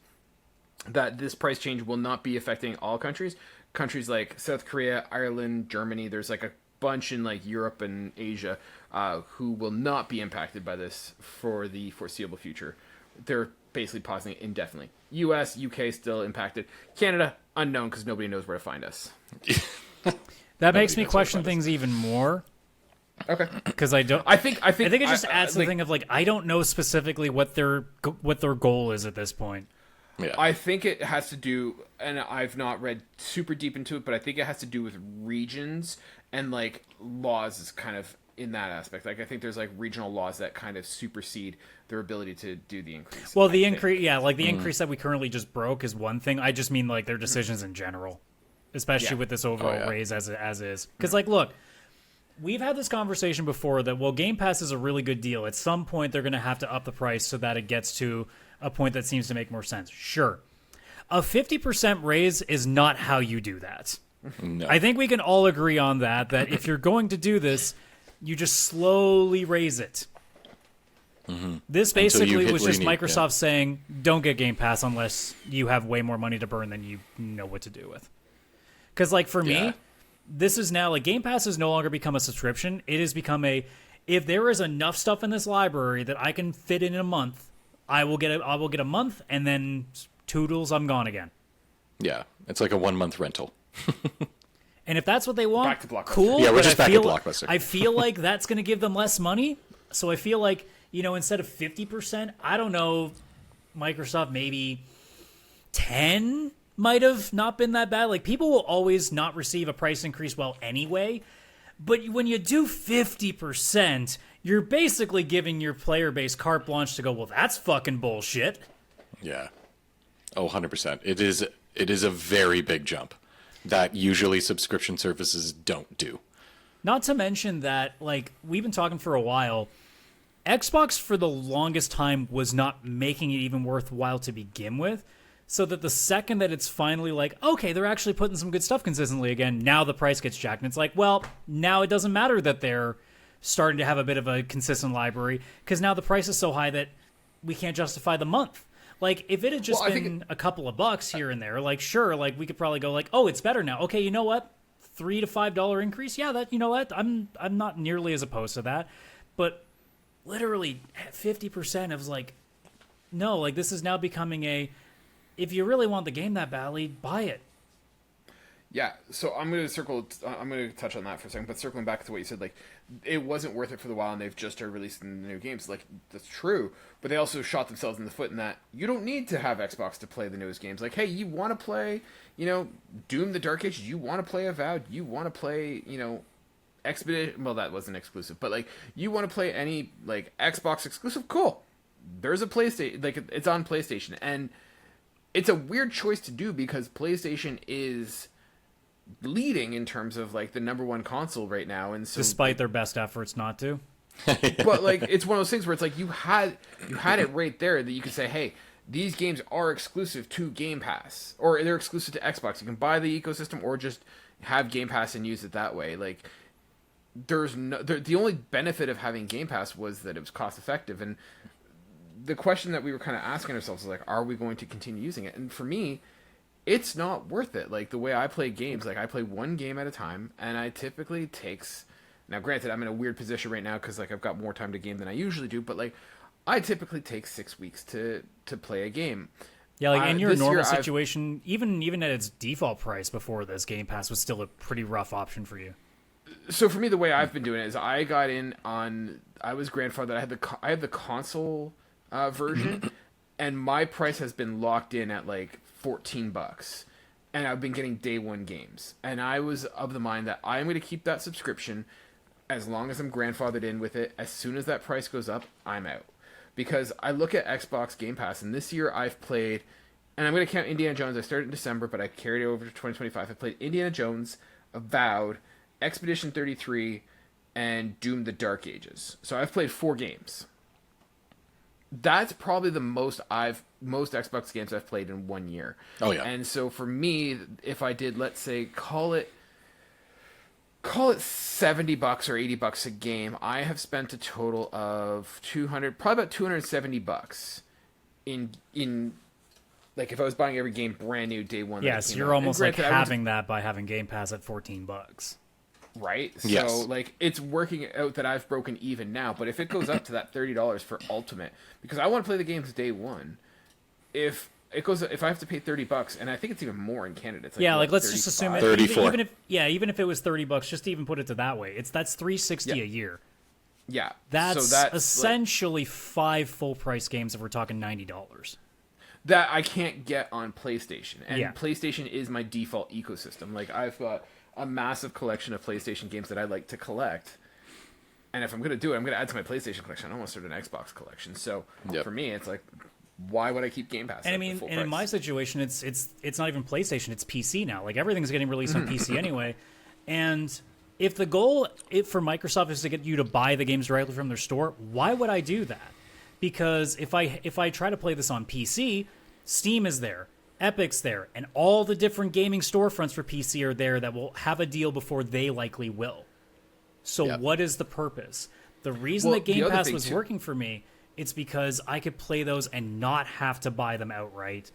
that this price change will not be affecting all countries. Countries like South Korea, Ireland, Germany, there's like a bunch in like Europe and Asia who will not be impacted by this for the foreseeable future. They're basically pausing it indefinitely. US, UK still impacted. Canada, unknown because nobody knows where to find us. that makes me question things even more. Okay. Because I don't. I think it just adds to the thing of like I don't know specifically what their goal is at this point. Yeah. I think it has to do, and I've not read super deep into it, but I think it has to do with regions and like laws is kind of in that aspect. Like I think there's like regional laws that kind of supersede their ability to do the increase. Well, the increase, yeah, like the increase that we currently just broke is one thing. I just mean like their decisions in general, especially with this overall raise as is. Because like, look, we've had this conversation before that Game Pass is a really good deal. At some point, they're going to have to up the price so that it gets to a point that seems to make more sense. Sure. A 50% raise is not how you do that. No. I think we can all agree on that if you're going to do this, you just slowly raise it. Mm-hmm. This basically was just need, Microsoft saying, don't get Game Pass unless you have way more money to burn than you know what to do with. Because, like, for me, this is now, like, Game Pass has no longer become a subscription. It has become if there is enough stuff in this library that I can fit in a month, I will get a month, and then toodles, I'm gone again. Yeah, it's like a 1 month rental. And if that's what they want, Back to Blockbuster. cool. Yeah, we're but just back to Blockbuster. I feel like that's going to give them less money. So I feel like, instead of 50%, I don't know, Microsoft maybe 10 might have not been that bad. Like, people will always not receive a price increase anyway. But when you do 50%, you're basically giving your player base carte blanche to go, well, that's fucking bullshit. Yeah. Oh, 100%. It is a very big jump that usually subscription services don't do. Not to mention that, like, we've been talking for a while, Xbox for the longest time was not making it even worthwhile to begin with, so that the second that it's finally like, okay, they're actually putting some good stuff consistently again, now the price gets jacked. And it's like, well, now it doesn't matter that they're starting to have a bit of a consistent library, because now the price is so high that we can't justify the month. Like, if it had just been a couple of bucks here and there, like, sure, like, we could probably go like, oh, it's better now. Okay, you know what? $3 to $5 increase? Yeah, that, you know what? I'm not nearly as opposed to that. But literally 50% of like, no, like, this is now becoming if you really want the game that badly, buy it. Yeah, so I'm going to touch on that for a second, but circling back to what you said, like, it wasn't worth it for the while, and they've just started releasing the new games. Like, that's true, but they also shot themselves in the foot in that you don't need to have Xbox to play the newest games. Like, hey, you want to play, Doom the Dark Age, you want to play Avowed, you want to play, Expedition, well, that wasn't exclusive, but, like, you want to play any, like, Xbox exclusive, cool. There's a PlayStation, like, it's on PlayStation, and it's a weird choice to do because PlayStation is leading in terms of like the number one console right now, and so despite their best efforts not to. But like, it's one of those things where it's like you had it right there that you could say, hey, these games are exclusive to Game Pass, or they're exclusive to Xbox. You can buy the ecosystem or just have Game Pass and use it that way. Like, the only benefit of having Game Pass was that it was cost effective, and the question that we were kind of asking ourselves is like, are we going to continue using it? And for me, it's not worth it. Like, the way I play games, like, I play one game at a time, and I typically now granted, I'm in a weird position right now because, like, I've got more time to game than I usually do, but, like, I typically take 6 weeks to play a game. Yeah, like, in your normal situation, even at its default price before this, Game Pass was still a pretty rough option for you. So for me, the way I've been doing it is I got in on, I was grandfathered, I had the console version, and my price has been locked in at, like, $14, and I've been getting day one games, and I was of the mind that I'm going to keep that subscription as long as I'm grandfathered in with it. As soon as that price goes up, I'm out, because I look at Xbox Game Pass, and this year I've played, and I'm going to count Indiana Jones. I started in December, but I carried it over to 2025. I played Indiana Jones, Avowed, Expedition 33, and Doom the Dark Ages. So I've played 4 games. That's probably the most Xbox games I've played in 1 year. Oh, yeah. And so for me, if I did, let's say, call it call it $70 or $80 a game. I have spent a total of probably about $270 in like if I was buying every game brand new day one. Yes, you're almost like having that by having Game Pass at $14. Right? Yes. So, like, it's working out that I've broken even now. But if it goes up to that $30 for Ultimate, because I want to play the games day one, if I have to pay $30, and I think it's even more in Canada. It's like, yeah, what, like let's just assume it. 34. Even if it was $30, just to even put it to that way, that's $360 a year. Yeah, That's so essentially like 5 full price games if we're talking $90. That I can't get on PlayStation, and Yeah. PlayStation is my default ecosystem. Like, I've got a massive collection of PlayStation games that I like to collect, and if I'm gonna do it, I'm gonna add to my PlayStation collection. I don't want to start an Xbox collection. So for me, it's like, why would I keep Game Pass? And I mean, and in my situation, it's not even PlayStation; it's PC now. Like everything's getting released on PC anyway. And if the goal for Microsoft is to get you to buy the games directly from their store, why would I do that? Because if I try to play this on PC, Steam is there, Epic's there, and all the different gaming storefronts for PC are there that will have a deal before they likely will. So what is the purpose? The reason that Game Pass was working for me, it's because I could play those and not have to buy them outright,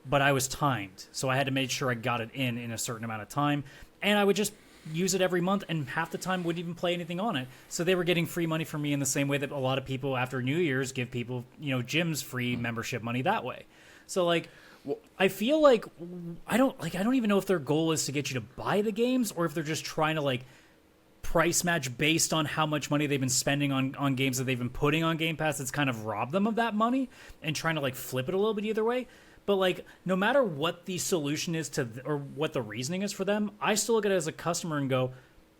but I was timed. So I had to make sure I got it in a certain amount of time, and I would just use it every month, and half the time wouldn't even play anything on it. So they were getting free money from me in the same way that a lot of people after New Year's give people, gyms free membership money that way. So like, I feel like I don't even know if their goal is to get you to buy the games or if they're just trying to like price match based on how much money they've been spending on games that they've been putting on Game Pass. That's kind of robbed them of that money and trying to like flip it a little bit either way. But like, no matter what the solution is or what the reasoning is for them, I still look at it as a customer and go,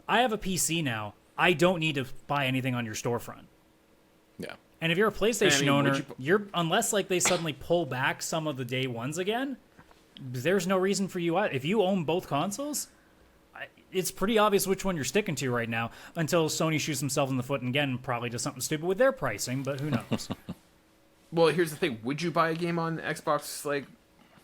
I have a PC now. I don't need to buy anything on your storefront. Yeah. And if you're a PlayStation owner, unless like they suddenly pull back some of the day ones again, there's no reason for you. If you own both consoles, it's pretty obvious which one you're sticking to right now until Sony shoots themselves in the foot and again probably does something stupid with their pricing, but who knows? Well, here's the thing. Would you buy a game on Xbox, like,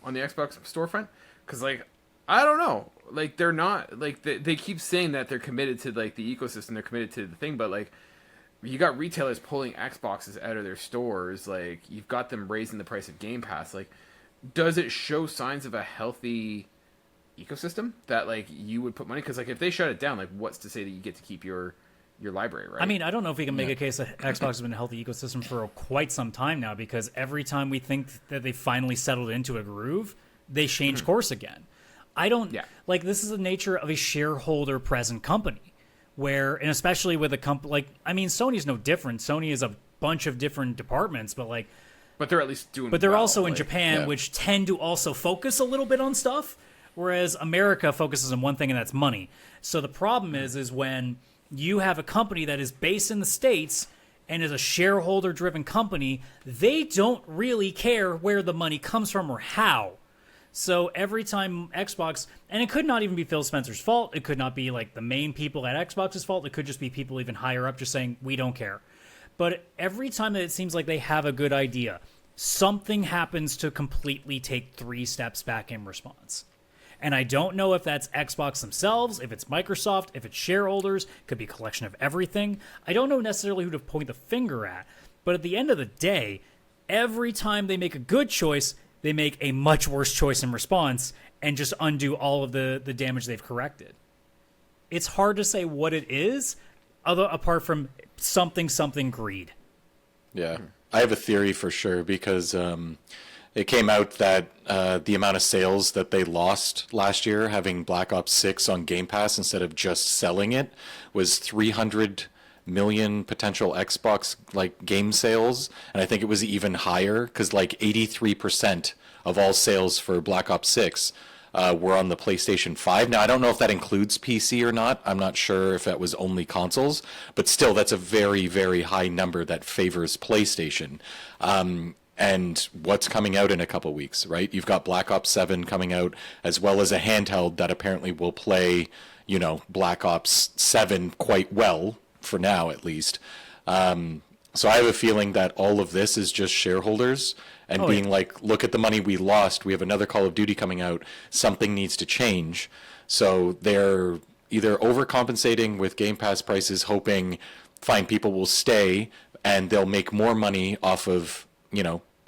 on the Xbox storefront? Because, like, I don't know. Like, they're not, like, they keep saying that they're committed to, like, the ecosystem, they're committed to the thing, but, like, you got retailers pulling Xboxes out of their stores, like, you've got them raising the price of Game Pass. Like, does it show signs of a healthy ecosystem that, like, you would put money? Because, like, if they shut it down, like, what's to say that you get to keep your library, right? I mean, I don't know if we can make a case that Xbox has been a healthy ecosystem for quite some time now, because every time we think that they finally settled into a groove, they change course again. I don't like, this is the nature of a shareholder present company where, and especially with a company like, I mean, Sony's no different. Sony is a bunch of different departments, but like, but they're at least doing but they're well, also in like, Japan, which tend to also focus a little bit on stuff, whereas America focuses on one thing, and that's money. So the problem is when you have a company that is based in the States and is a shareholder-driven company, they don't really care where the money comes from or how. So every time Xbox, and it could not even be Phil Spencer's fault, it could not be like the main people at Xbox's fault, it could just be people even higher up just saying, we don't care. But every time that it seems like they have a good idea, something happens to completely take 3 steps back in response. And I don't know if that's Xbox themselves, if it's Microsoft, if it's shareholders, could be a collection of everything. I don't know necessarily who to point the finger at, but at the end of the day, every time they make a good choice, they make a much worse choice in response and just undo all of the damage they've corrected. It's hard to say what it is, apart from something greed. Yeah, I have a theory for sure, because it came out that the amount of sales that they lost last year having Black Ops 6 on Game Pass instead of just selling it was 300 million potential Xbox like game sales, and I think it was even higher because like 83% of all sales for Black Ops 6 were on the PlayStation 5. Now I don't know if that includes PC or not. I'm not sure if that was only consoles, but still that's a very, very high number that favors PlayStation. And what's coming out in a couple weeks, right? You've got Black Ops 7 coming out, as well as a handheld that apparently will play, Black Ops 7 quite well, for now at least. So I have a feeling that all of this is just shareholders and like, look at the money we lost. We have another Call of Duty coming out. Something needs to change. So they're either overcompensating with Game Pass prices, hoping fine people will stay and they'll make more money off of,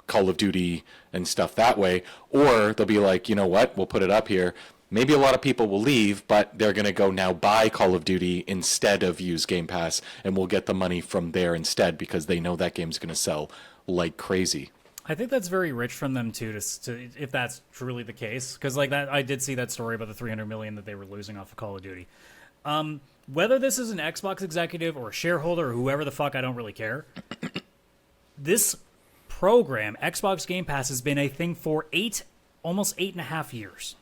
Call of Duty and stuff that way, or they'll be like, you know what, we'll put it up here. Maybe a lot of people will leave, but they're going to go now buy Call of Duty instead of use Game Pass, and we'll get the money from there instead because they know that game's going to sell like crazy. I think that's very rich from them too, to if that's truly the case, because like that, I did see that story about the 300 million that they were losing off of Call of Duty. Whether this is an Xbox executive or a shareholder or whoever the fuck, I don't really care. This program, Xbox Game Pass, has been a thing for almost 8.5 years.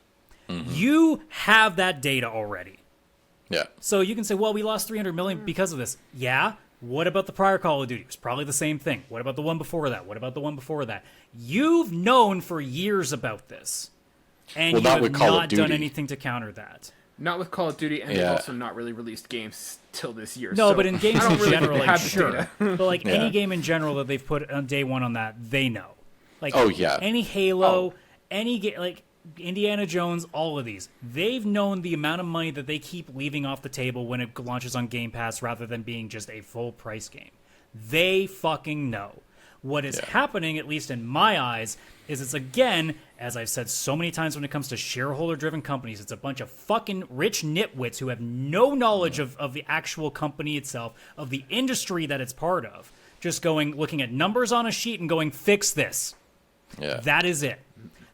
Mm-hmm. You have that data already. Yeah. So you can say, well, we lost 300 million because of this. Yeah. What about the prior Call of Duty? It was probably the same thing. What about the one before that? What about the one before that? You've known for years about this. And you have not done anything to counter that. Not with Call of Duty, and they've also not really released games till this year. No, so but in games in general, like, sure. But like any game in general that they've put on day one on that, they know. Like, any Halo, any game, like Indiana Jones, all of these, they've known the amount of money that they keep leaving off the table when it launches on Game Pass rather than being just a full price game. They fucking know. What is happening, at least in my eyes, is it's again, as I've said so many times when it comes to shareholder-driven companies, it's a bunch of fucking rich nitwits who have no knowledge of the actual company itself, of the industry that it's part of. Just looking at numbers on a sheet and going, fix this. Yeah. That is it.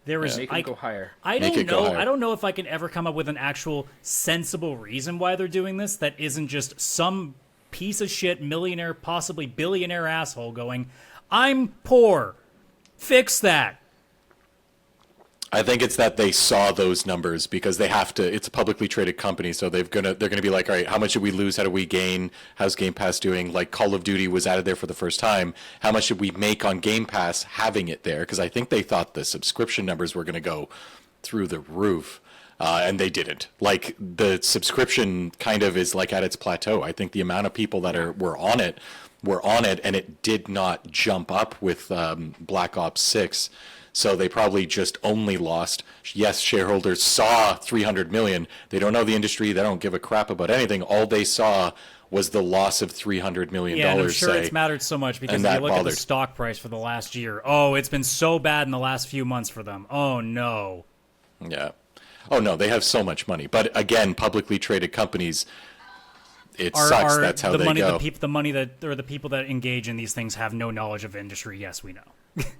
There is. Make it go higher. I don't know if I can ever come up with an actual sensible reason why they're doing this that isn't just some piece of shit millionaire, possibly billionaire asshole going, I'm poor. Fix that. I think it's that they saw those numbers because they have to. It's a publicly traded company, so they're gonna be like, all right, how much did we lose? How do we gain? How's Game Pass doing? Like Call of Duty was added there for the first time. How much did we make on Game Pass having it there? Because I think they thought the subscription numbers were gonna go through the roof, and they didn't. Like the subscription kind of is like at its plateau. I think the amount of people that were on it, and it did not jump up with Black Ops 6. So they probably just only lost. Yes, shareholders saw 300 million. They don't know the industry. They don't give a crap about anything. All they saw was the loss of $300 million. Yeah, and I'm sure it's mattered so much because if you look at the stock price for the last year, it's been so bad in the last few months for them. Oh, no. Yeah. Oh, no, they have so much money. But again, publicly traded companies, sucks. That's how they go. The people that engage in these things have no knowledge of industry. Yes, we know.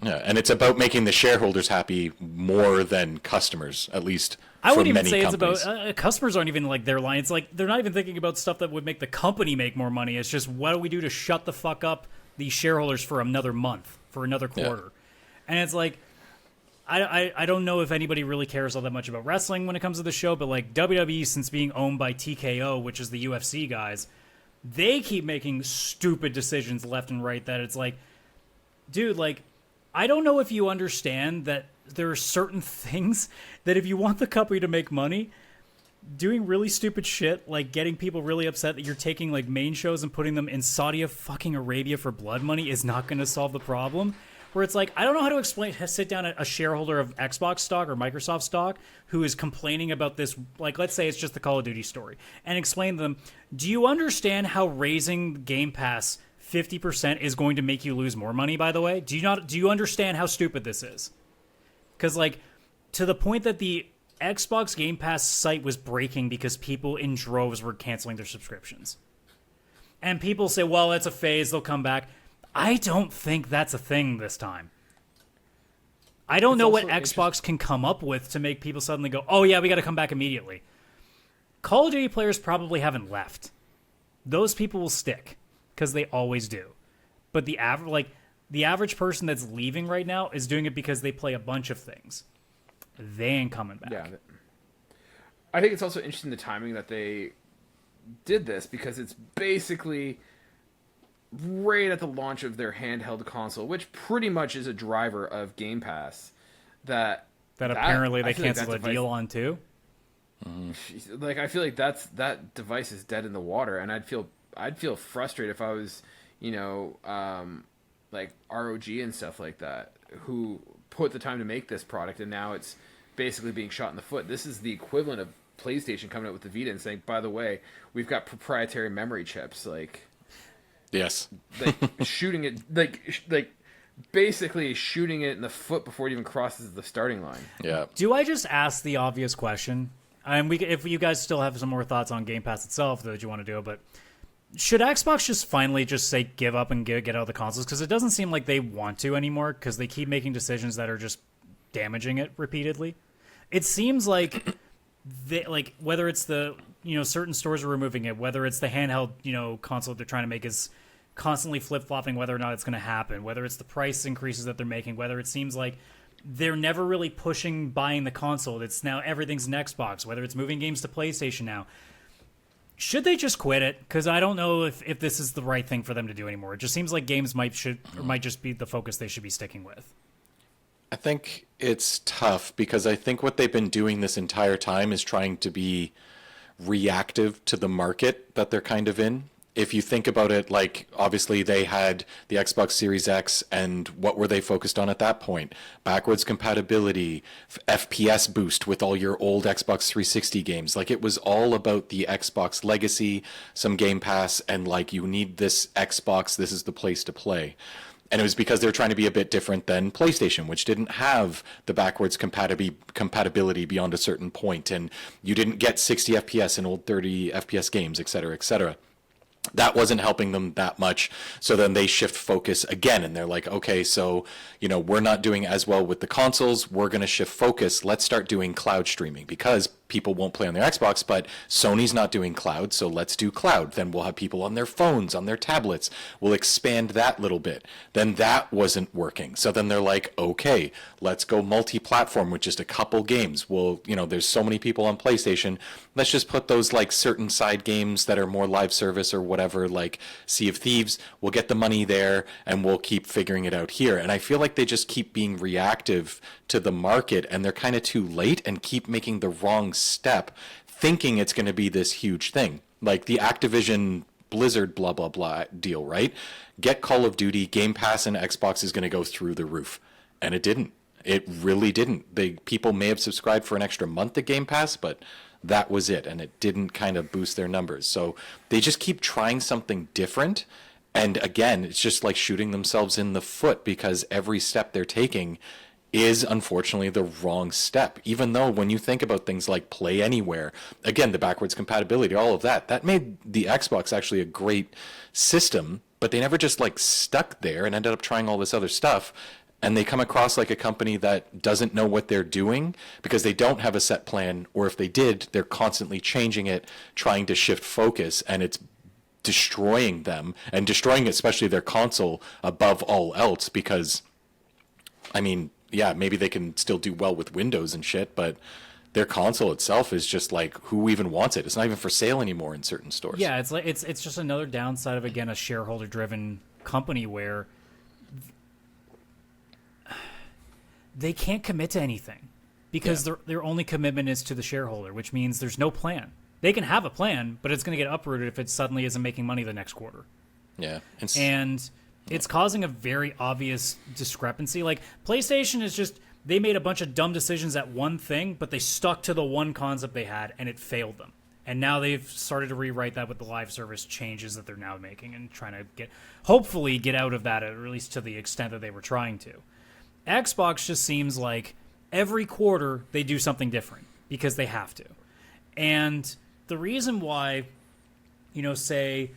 Yeah, and it's about making the shareholders happy more than customers, at least. I wouldn't even say companies. It's about customers aren't even like their line. It's like they're not even thinking about stuff that would make the company make more money. It's just what do we do to shut the fuck up these shareholders for another month, for another quarter, and it's like. I don't know if anybody really cares all that much about wrestling when it comes to the show, but like WWE, since being owned by TKO, which is the UFC guys, they keep making stupid decisions left and right that it's like, dude, like, I don't know if you understand that there are certain things that if you want the company to make money, doing really stupid shit, like getting people really upset that you're taking like main shows and putting them in Saudi fucking Arabia for blood money is not going to solve the problem. Where it's like, I don't know how to sit down a shareholder of Xbox stock or Microsoft stock who is complaining about this, like, let's say it's just the Call of Duty story, and explain to them, do you understand how raising Game Pass 50% is going to make you lose more money, by the way? Do you understand how stupid this is? Because, like, to the point that the Xbox Game Pass site was breaking because people in droves were canceling their subscriptions. And people say, well, it's a phase, they'll come back. I don't think that's a thing this time. I don't know what Xbox can come up with to make people suddenly go, oh yeah, we got to come back immediately. Call of Duty players probably haven't left. Those people will stick because they always do. But the average person that's leaving right now is doing it because they play a bunch of things. They ain't coming back. Yeah. I think it's also interesting the timing that they did this because it's basically right at the launch of their handheld console, which pretty much is a driver of Game Pass. That apparently they canceled a deal on too. Like I feel like that device is dead in the water, and I'd feel frustrated if I was, like ROG and stuff like that, who put the time to make this product, and now it's basically being shot in the foot. This is the equivalent of PlayStation coming out with the Vita and saying, by the way, we've got proprietary memory chips, Yes. shooting it, basically shooting it in the foot before it even crosses the starting line. Yeah. Do I just ask the obvious question? And if you guys still have some more thoughts on Game Pass itself that you want to do, but should Xbox just finally just say give up and get out of the consoles? Because it doesn't seem like they want to anymore, because they keep making decisions that are just damaging it repeatedly. It seems like whether it's the certain stores are removing it, whether it's the handheld console they're trying to make is constantly flip-flopping whether or not it's going to happen, whether it's the price increases that they're making, whether it seems like they're never really pushing buying the console. It's now everything's an Xbox, whether it's moving games to PlayStation now. Should they just quit it? Because I don't know if this is the right thing for them to do anymore. It just seems like games might just be the focus they should be sticking with. I think it's tough because I think what they've been doing this entire time is trying to be reactive to the market that they're kind of in. If you think about it, obviously they had the Xbox Series X, and what were they focused on at that point? Backwards compatibility, FPS boost with all your old Xbox 360 games. It was all about the Xbox legacy, some Game Pass, and you need this Xbox, this is the place to play. And it was because they were trying to be a bit different than PlayStation, which didn't have the backwards compatibility beyond a certain point, and you didn't get 60 FPS in old 30 FPS games, et cetera, et cetera. That wasn't helping them that much. So then they shift focus again, and they're like, okay, so, we're not doing as well with the consoles. We're going to shift focus. Let's start doing cloud streaming, because people won't play on their Xbox, but Sony's not doing cloud, so let's do cloud. Then we'll have people on their phones, on their tablets. We'll expand that little bit. Then that wasn't working. So then they're like, okay, let's go multi-platform with just a couple games. Well, there's so many people on PlayStation. Let's just put those certain side games that are more live service or whatever, like Sea of Thieves. We'll get the money there and we'll keep figuring it out here. And I feel like they just keep being reactive to the market, and they're kind of too late and keep making the wrong step, thinking it's going to be this huge thing. Like the Activision Blizzard blah blah blah deal, right? Get Call of Duty, Game Pass, and Xbox is going to go through the roof. And it didn't. It really didn't. People may have subscribed for an extra month to Game Pass, but that was it, and it didn't kind of boost their numbers. So they just keep trying something different, and again, it's just like shooting themselves in the foot, because every step they're taking is unfortunately the wrong step. Even though when you think about things like Play Anywhere, again, the backwards compatibility, all of that made the Xbox actually a great system, but they never just stuck there and ended up trying all this other stuff. And they come across like a company that doesn't know what they're doing because they don't have a set plan, or if they did, they're constantly changing it, trying to shift focus, and it's destroying them, and destroying especially their console above all else, because, yeah, maybe they can still do well with Windows and shit, but their console itself is just who even wants it? It's not even for sale anymore in certain stores. Yeah, it's just another downside of, again, a shareholder-driven company where they can't commit to anything because their only commitment is to the shareholder, which means there's no plan. They can have a plan, but it's going to get uprooted if it suddenly isn't making money the next quarter. Yeah. And it's causing a very obvious discrepancy. PlayStation is just, they made a bunch of dumb decisions at one thing, but they stuck to the one concept they had, and it failed them. And now they've started to rewrite that with the live service changes that they're now making and trying to hopefully get out of that, at least to the extent that they were trying to. Xbox just seems like every quarter they do something different because they have to. And the reason why, say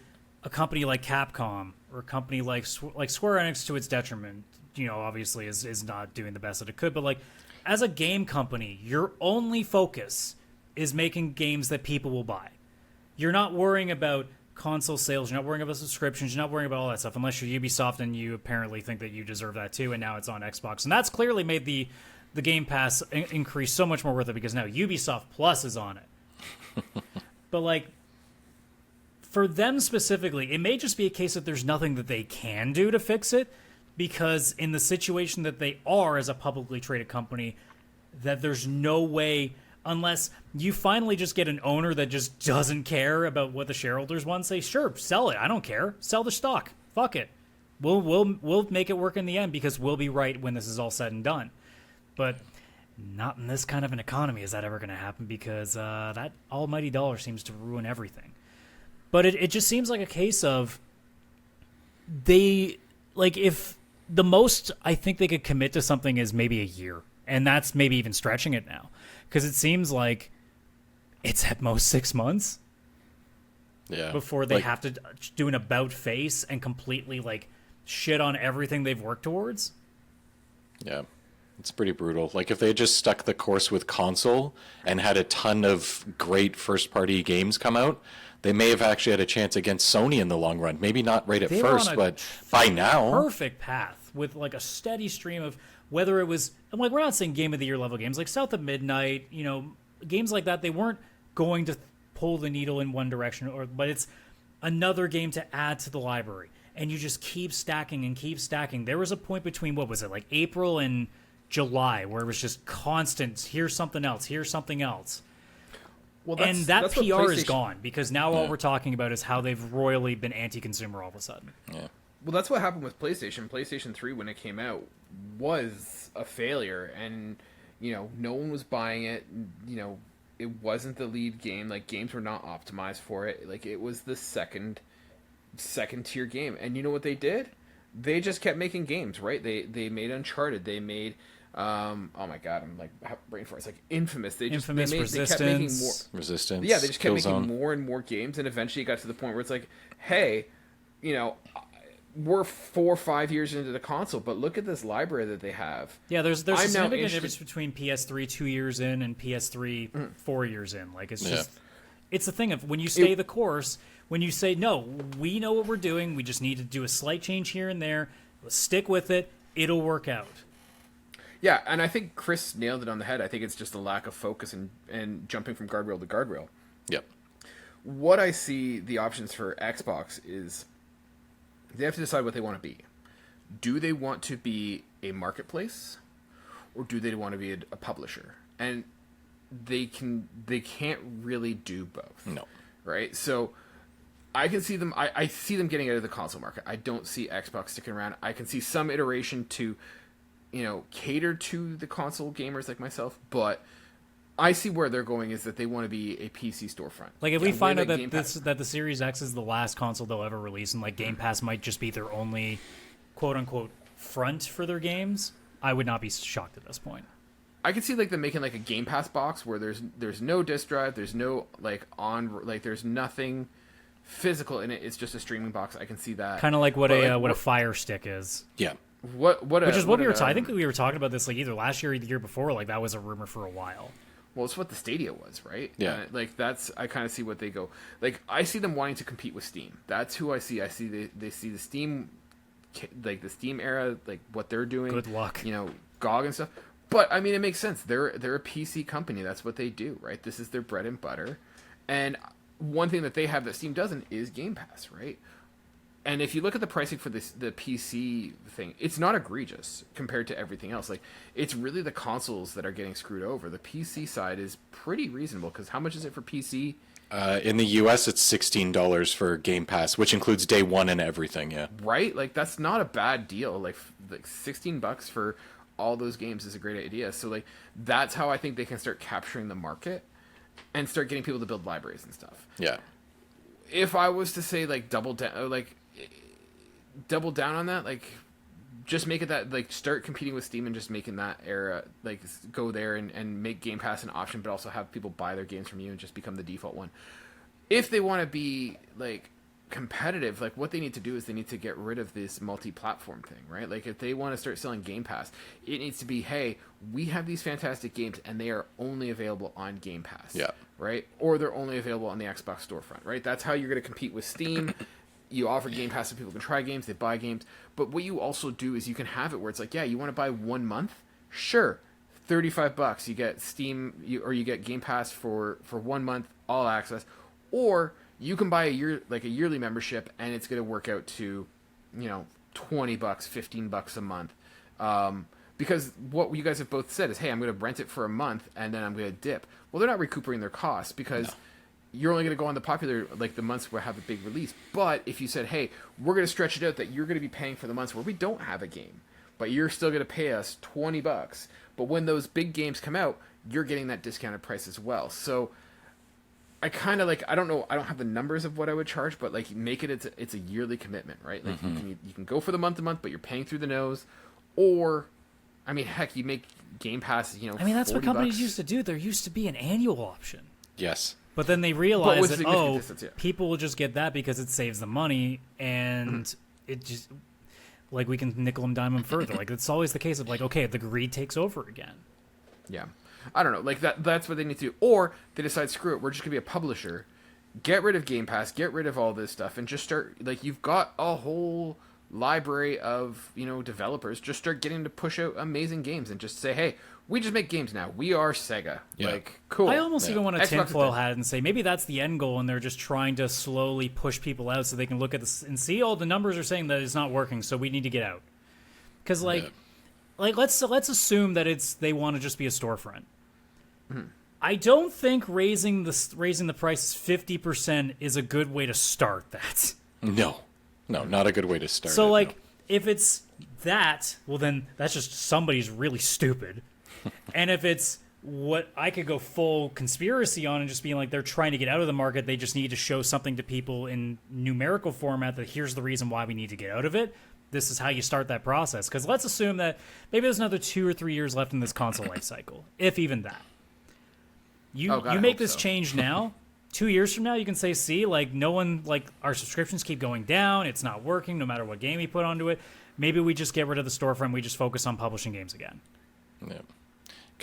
a company like Capcom or a company like Square Enix, to its detriment, obviously is not doing the best that it could, but as a game company, your only focus is making games that people will buy. You're not worrying about console sales, you're not worrying about subscriptions, you're not worrying about all that stuff, unless you're Ubisoft and you apparently think that you deserve that too, and now it's on Xbox. And that's clearly made the Game Pass increase so much more worth it, because now Ubisoft Plus is on it. But for them specifically, it may just be a case that there's nothing that they can do to fix it, because in the situation that they are as a publicly traded company, that there's no way, unless you finally just get an owner that just doesn't care about what the shareholders want, say, sure, sell it. I don't care. Sell the stock. Fuck it. We'll make it work in the end, because we'll be right when this is all said and done. But not in this kind of an economy is that ever going to happen, because that almighty dollar seems to ruin everything. But it just seems like a case of they, like, if the most I think they could commit to something is maybe a year, and that's maybe even stretching it now, because it seems like it's at most 6 months before they have to do an about face and completely like shit on everything they've worked towards. Yeah. It's pretty brutal. Like, if they had just stuck the course with console and had a ton of great first-party games come out, they may have actually had a chance against Sony in the long run. Maybe not right at first, but by now... perfect path with, like, a steady stream of whether it was... I'm like, we're not saying Game of the Year level games. Like, South of Midnight, you know, games like that, they weren't going to pull the needle in one direction, but it's another game to add to the library. And you just keep stacking and keep stacking. There was a point between, what was it, like April and July, where it was just constant, here's something else, here's something else. Well, and that PR is gone, because now all we're talking about is how they've royally been anti-consumer all of a sudden. Yeah. Well, that's what happened with PlayStation. PlayStation 3, when it came out, was a failure, and, you know, no one was buying it. You know, it wasn't the lead game. Like, games were not optimized for it. Like, it was the second tier game. And you know what they did? They just kept making games, right? They made Uncharted. They made... oh my god, I'm like brain fart. It's like Infamous. They kept making more Resistance. Yeah, they just kept making Killzone. more and more games, and eventually it got to the point where it's like, hey, you know, we're 4 or 5 years into the console, but look at this library that they have. Yeah, there's a significant difference between PS3 2 years in and PS3 4 years in. Like, it's just, it's the thing of when you stay the course, when you say, no, we know what we're doing, we just need to do a slight change here and there, let's stick with it, it'll work out. Yeah, and I think Chris nailed it on the head. I think it's just a lack of focus and jumping from guardrail to guardrail. Yep. What I see the options for Xbox is they have to decide what they want to be. Do they want to be a marketplace, or do they want to be a publisher? And they can't really do both. No. Right? So I can see them I see them getting out of the console market. I don't see Xbox sticking around. I can see some iteration to, you know, cater to the console gamers like myself, but I see where they're going is that they want to be a PC storefront. Like, if we find out that the Series X is the last console they'll ever release, and like Game Pass might just be their only quote unquote front for their games, I would not be shocked at this point. I could see like them making like a Game Pass box where there's no disc drive, there's no there's nothing physical in it. It's just a streaming box. I can see that. Kind of like what a Fire Stick is. Yeah. I think we were talking about this like either last year or the year before. Like, that was a rumor for a while. Well, it's what the Stadia was, right? Yeah. Like, that's, I kind of see what they go. Like, I see them wanting to compete with Steam. That's who I see. I see they see the Steam, like the Steam era, like what they're doing. Good luck. You know, GOG and stuff. But I mean, it makes sense. They're a PC company. That's what they do, right? This is their bread and butter. And one thing that they have that Steam doesn't is Game Pass, right? And if you look at the pricing for the PC thing, it's not egregious compared to everything else. Like, it's really the consoles that are getting screwed over. The PC side is pretty reasonable, because how much is it for PC? In the US, it's $16 for Game Pass, which includes day one and everything. Yeah. Right? Like, that's not a bad deal. Like $16 for all those games is a great idea. So, like, that's how I think they can start capturing the market and start getting people to build libraries and stuff. Yeah. If I was to say, like, double down on that, like, just make it that, like, start competing with Steam and just making that era, like, go there and make Game Pass an option, but also have people buy their games from you and just become the default one. If they want to be, like, competitive, like, what they need to do is they need to get rid of this multi-platform thing, right? Like, if they want to start selling Game Pass, it needs to be, hey, we have these fantastic games and they are only available on Game Pass. Yeah. Right? Or they're only available on the Xbox storefront, right? That's how you're going to compete with Steam. You offer Game Pass so people can try games, they buy games. But what you also do is you can have it where it's like, yeah, you want to buy 1 month? Sure. $35. You get Steam, you get Game Pass for 1 month, all access. Or you can buy a yearly membership, and it's going to work out to, $20, $15 a month. Because what you guys have both said is, hey, I'm going to rent it for a month, and then I'm going to dip. Well, they're not recuperating their costs, because... No. You're only going to go on the popular, like, the months where have a big release. But if you said, hey, we're going to stretch it out that you're going to be paying for the months where we don't have a game, but you're still going to pay us $20. But when those big games come out, you're getting that discounted price as well. So I kind of like, I don't know, I don't have the numbers of what I would charge, but like make it, it's a yearly commitment, right? Like you can go for the month to month, but you're paying through the nose. Or, I mean, heck, you make Game Pass, I mean, that's what companies $40. used to do. There used to be an annual option. Yes. But then they realized that, distance, people will just get that because it saves them money, and it just, like, we can nickel and dime them further. Like, it's always the case of, like, okay, the greed takes over again. Yeah. I don't know. Like, that's what they need to do. Or they decide, screw it, we're just going to be a publisher. Get rid of Game Pass, get rid of all this stuff, and just start, like, you've got a whole library of, developers. Just start getting to push out amazing games and just say, hey, we just make games now. We are Sega. Yeah. Like, cool. I almost even want to Xbox tinfoil is hat and say maybe that's the end goal, and they're just trying to slowly push people out so they can look at this and see, the numbers are saying that it's not working, so we need to get out. Because let's assume that they want to just be a storefront. I don't think raising the prices 50% is a good way to start that. No, not a good way to start. So it, no. if it's that, well then that's just somebody's really stupid. And if it's what I could go full conspiracy on and just being like they're trying to get out of the market, they just need to show something to people in numerical format that here's the reason why we need to get out of it. This is how you start that process. Because let's assume that maybe there's another 2 or 3 years left in this console life cycle, if even that. You make this change now. 2 years from now, you can say, see, like, no one, like, our subscriptions keep going down. It's not working no matter what game we put onto it. Maybe we just get rid of the storefront. We just focus on publishing games again. Yeah.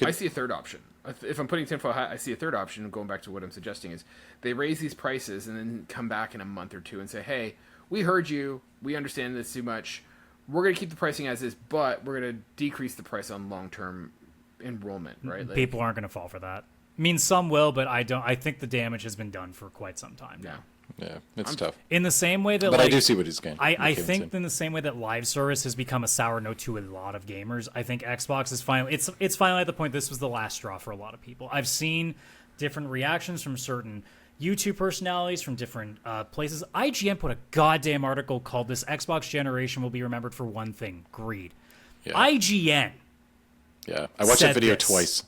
I see a third option. If I'm putting tinfoil hat, I see a third option. Going back to what I'm suggesting is they raise these prices and then come back in a month or two and say, hey, we heard you. We understand this too much. We're going to keep the pricing as is, but we're going to decrease the price on long-term enrollment, right? Like, people aren't going to fall for that. I mean, some will, but I don't. I think the damage has been done for quite some time now. Yeah, it's tough. In the same way that, but I do see what he's getting. I think in the same way that live service has become a sour note to a lot of gamers, I think Xbox is finally it's finally at the point this was the last straw for a lot of people. I've seen different reactions from certain YouTube personalities from different places. IGN put a goddamn article called "This Xbox generation will be remembered for one thing: greed." Yeah. IGN. Yeah, I watched that video twice.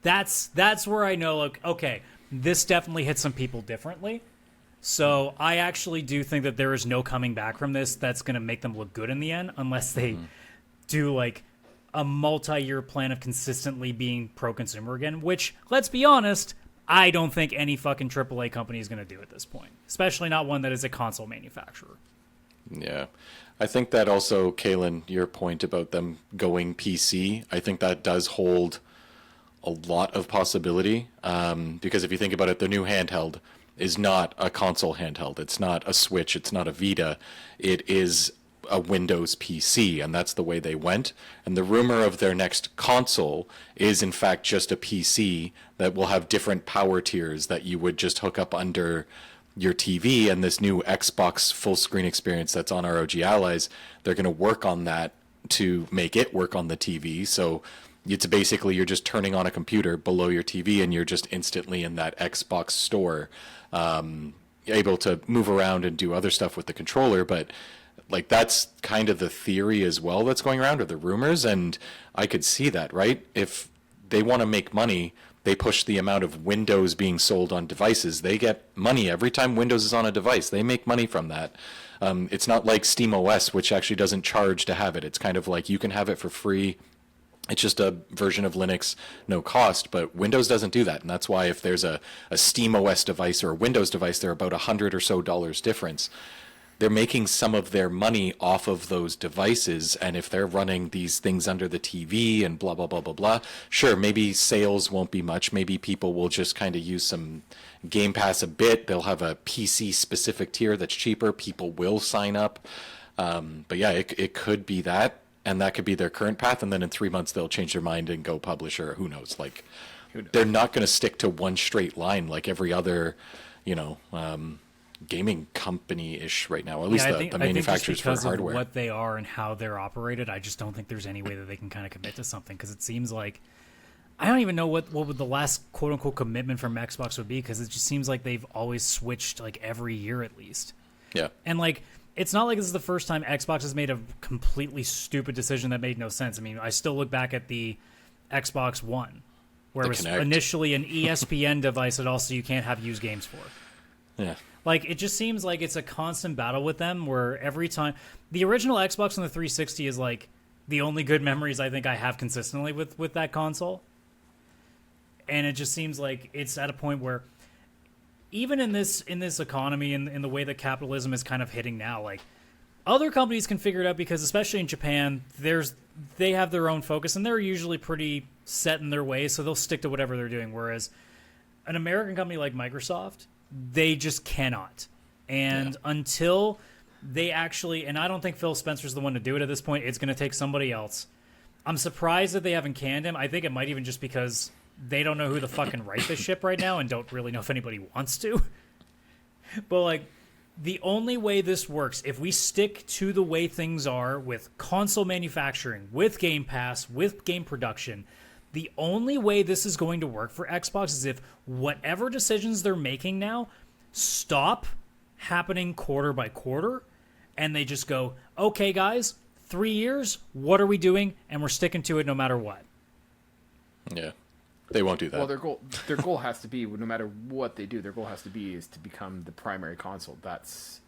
That's where I know, like, okay, this definitely hit some people differently. So I actually do think that there is no coming back from this that's going to make them look good in the end, unless they do, like, a multi-year plan of consistently being pro-consumer again, which, let's be honest, I don't think any fucking AAA company is going to do at this point, especially not one that is a console manufacturer. Yeah. I think that also, Kaylan, your point about them going PC, I think that does hold a lot of possibility, because if you think about it, the new handheld is not a console handheld. It's not a Switch. It's not a Vita. It is a Windows PC, and that's the way they went. And the rumor of their next console is, in fact, just a PC that will have different power tiers that you would just hook up under your TV. And this new Xbox full screen experience that's on ROG Allies, they're going to work on that to make it work on the TV. So it's basically you're just turning on a computer below your TV and you're just instantly in that Xbox store, able to move around and do other stuff with the controller. But like that's kind of the theory as well that's going around, or the rumors, and I could see that, right? If they want to make money, they push the amount of Windows being sold on devices. They get money every time Windows is on a device. They make money from that. It's not like SteamOS, which actually doesn't charge to have it. It's kind of like you can have it for free. It's just a version of Linux, no cost, but Windows doesn't do that. And that's why if there's a SteamOS device or a Windows device, they're about $100 or so difference. They're making some of their money off of those devices. And if they're running these things under the TV and blah, blah, blah, blah, blah, sure, maybe sales won't be much. Maybe people will just kind of use some Game Pass a bit. They'll have a PC-specific tier that's cheaper. People will sign up. But yeah, it could be that. And that could be their current path, and then in 3 months they'll change their mind and go publisher. Who knows? Like, they're not going to stick to one straight line like every other, gaming company-ish right now. At least the manufacturers for hardware. Because of what they are and how they're operated, I just don't think there's any way that they can kind of commit to something. Because it seems like I don't even know what would the last quote-unquote commitment from Xbox would be, because it just seems like they've always switched like every year at least. Yeah. And like, it's not like this is the first time Xbox has made a completely stupid decision that made no sense. I mean, I still look back at the Xbox One, where it was Kinect. initially an ESPN device that also you can't have used games for. Yeah. Like, it just seems like it's a constant battle with them, where every time the original Xbox on the 360 is like the only good memories I think I have consistently with that console. And it just seems like it's at a point where even in this economy and in the way that capitalism is kind of hitting now, like, other companies can figure it out because, especially in Japan, they have their own focus and they're usually pretty set in their ways, so they'll stick to whatever they're doing. Whereas an American company like Microsoft, they just cannot. And until they actually, and I don't think Phil Spencer's the one to do it at this point, it's going to take somebody else. I'm surprised that they haven't canned him. I think it might even just because they don't know who to fucking write this ship right now and don't really know if anybody wants to. But, like, the only way this works, if we stick to the way things are with console manufacturing, with Game Pass, with game production, the only way this is going to work for Xbox is if whatever decisions they're making now stop happening quarter by quarter, and they just go, okay, guys, 3 years, what are we doing? And we're sticking to it no matter what. Yeah. They won't do that. Well, their goal has to be, no matter what they do, their goal has to be is to become the primary console. That's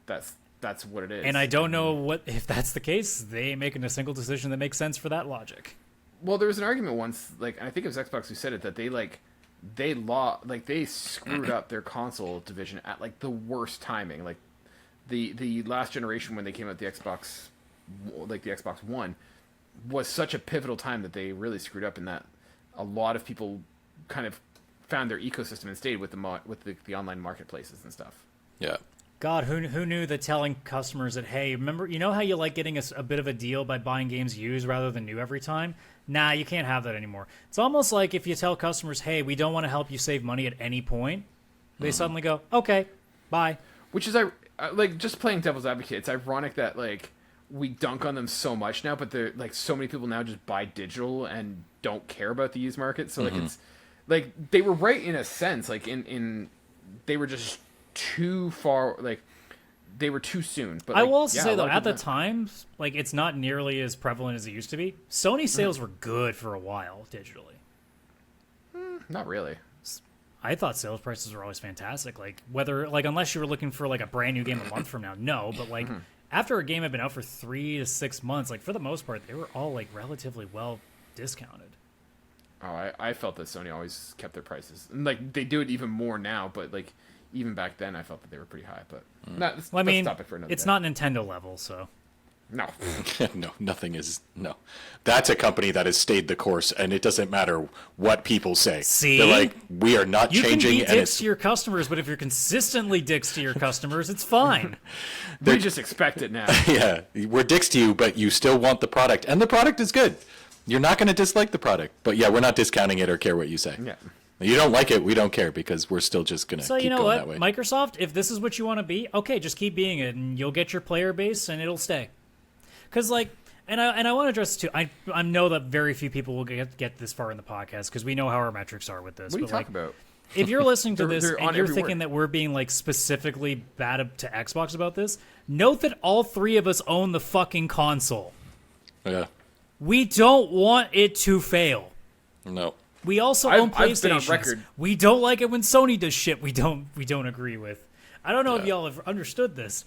what it is. And I don't know if that's the case. They ain't making a single decision that makes sense for that logic. Well, there was an argument once, like, and I think it was Xbox who said it, that they screwed up their console division at like the worst timing. Like the last generation when they came out the Xbox, like the Xbox One, was such a pivotal time that they really screwed up in that. A lot of people kind of found their ecosystem and stayed with the online marketplaces and stuff. Yeah. God, who knew that telling customers that, hey, remember, you know how you like getting a bit of a deal by buying games used rather than new every time? Nah, you can't have that anymore. It's almost like if you tell customers, hey, we don't want to help you save money at any point, they suddenly go, okay, bye. Which is, like, just playing devil's advocate, it's ironic that, like, we dunk on them so much now, but they're like, so many people now just buy digital and don't care about the used market. So like, it's like they were right in a sense, like in they were just too far, like they were too soon. But I like, will also yeah, say a though, lot of at the people- time, like, it's not nearly as prevalent as it used to be. Sony sales were good for a while digitally. not really. I thought sales prices were always fantastic. Like, whether, like, unless you were looking for like a brand new game a month from now, no. But like, after a game had been out for 3 to 6 months, like, for the most part, they were all like relatively well discounted. Oh, I felt that Sony always kept their prices, and like they do it even more now. But like even back then, I felt that they were pretty high. But that's Well, I mean, a topic for another it's day. not Nintendo level, so. No. No, nothing is. No. That's a company that has stayed the course, and it doesn't matter what people say. See? They're like, we are not You changing. can be and dicks to your customers, but if you're consistently dicks to your customers, it's fine. We just expect it now. Yeah, we're dicks to you, but you still want the product, and the product is good. You're not going to dislike the product, but yeah, we're not discounting it or care what you say. Yeah. You don't like it, we don't care, because we're still just going to So keep you know going what, that way. Microsoft, if this is what you want to be, okay, just keep being it, and you'll get your player base, and it'll stay. Because, like, and I want to address this too. I know that very few people will get this far in the podcast because we know how our metrics are with this. What are you but, like, talking about? if you're listening to this They're and on you're every thinking word. that we're being like specifically bad to Xbox about this, note that all three of us own the fucking console. Yeah, We don't want it to fail. no. We also I've own been on PlayStations. record. We don't like it when Sony does shit we don't agree with. I don't know if y'all have understood this.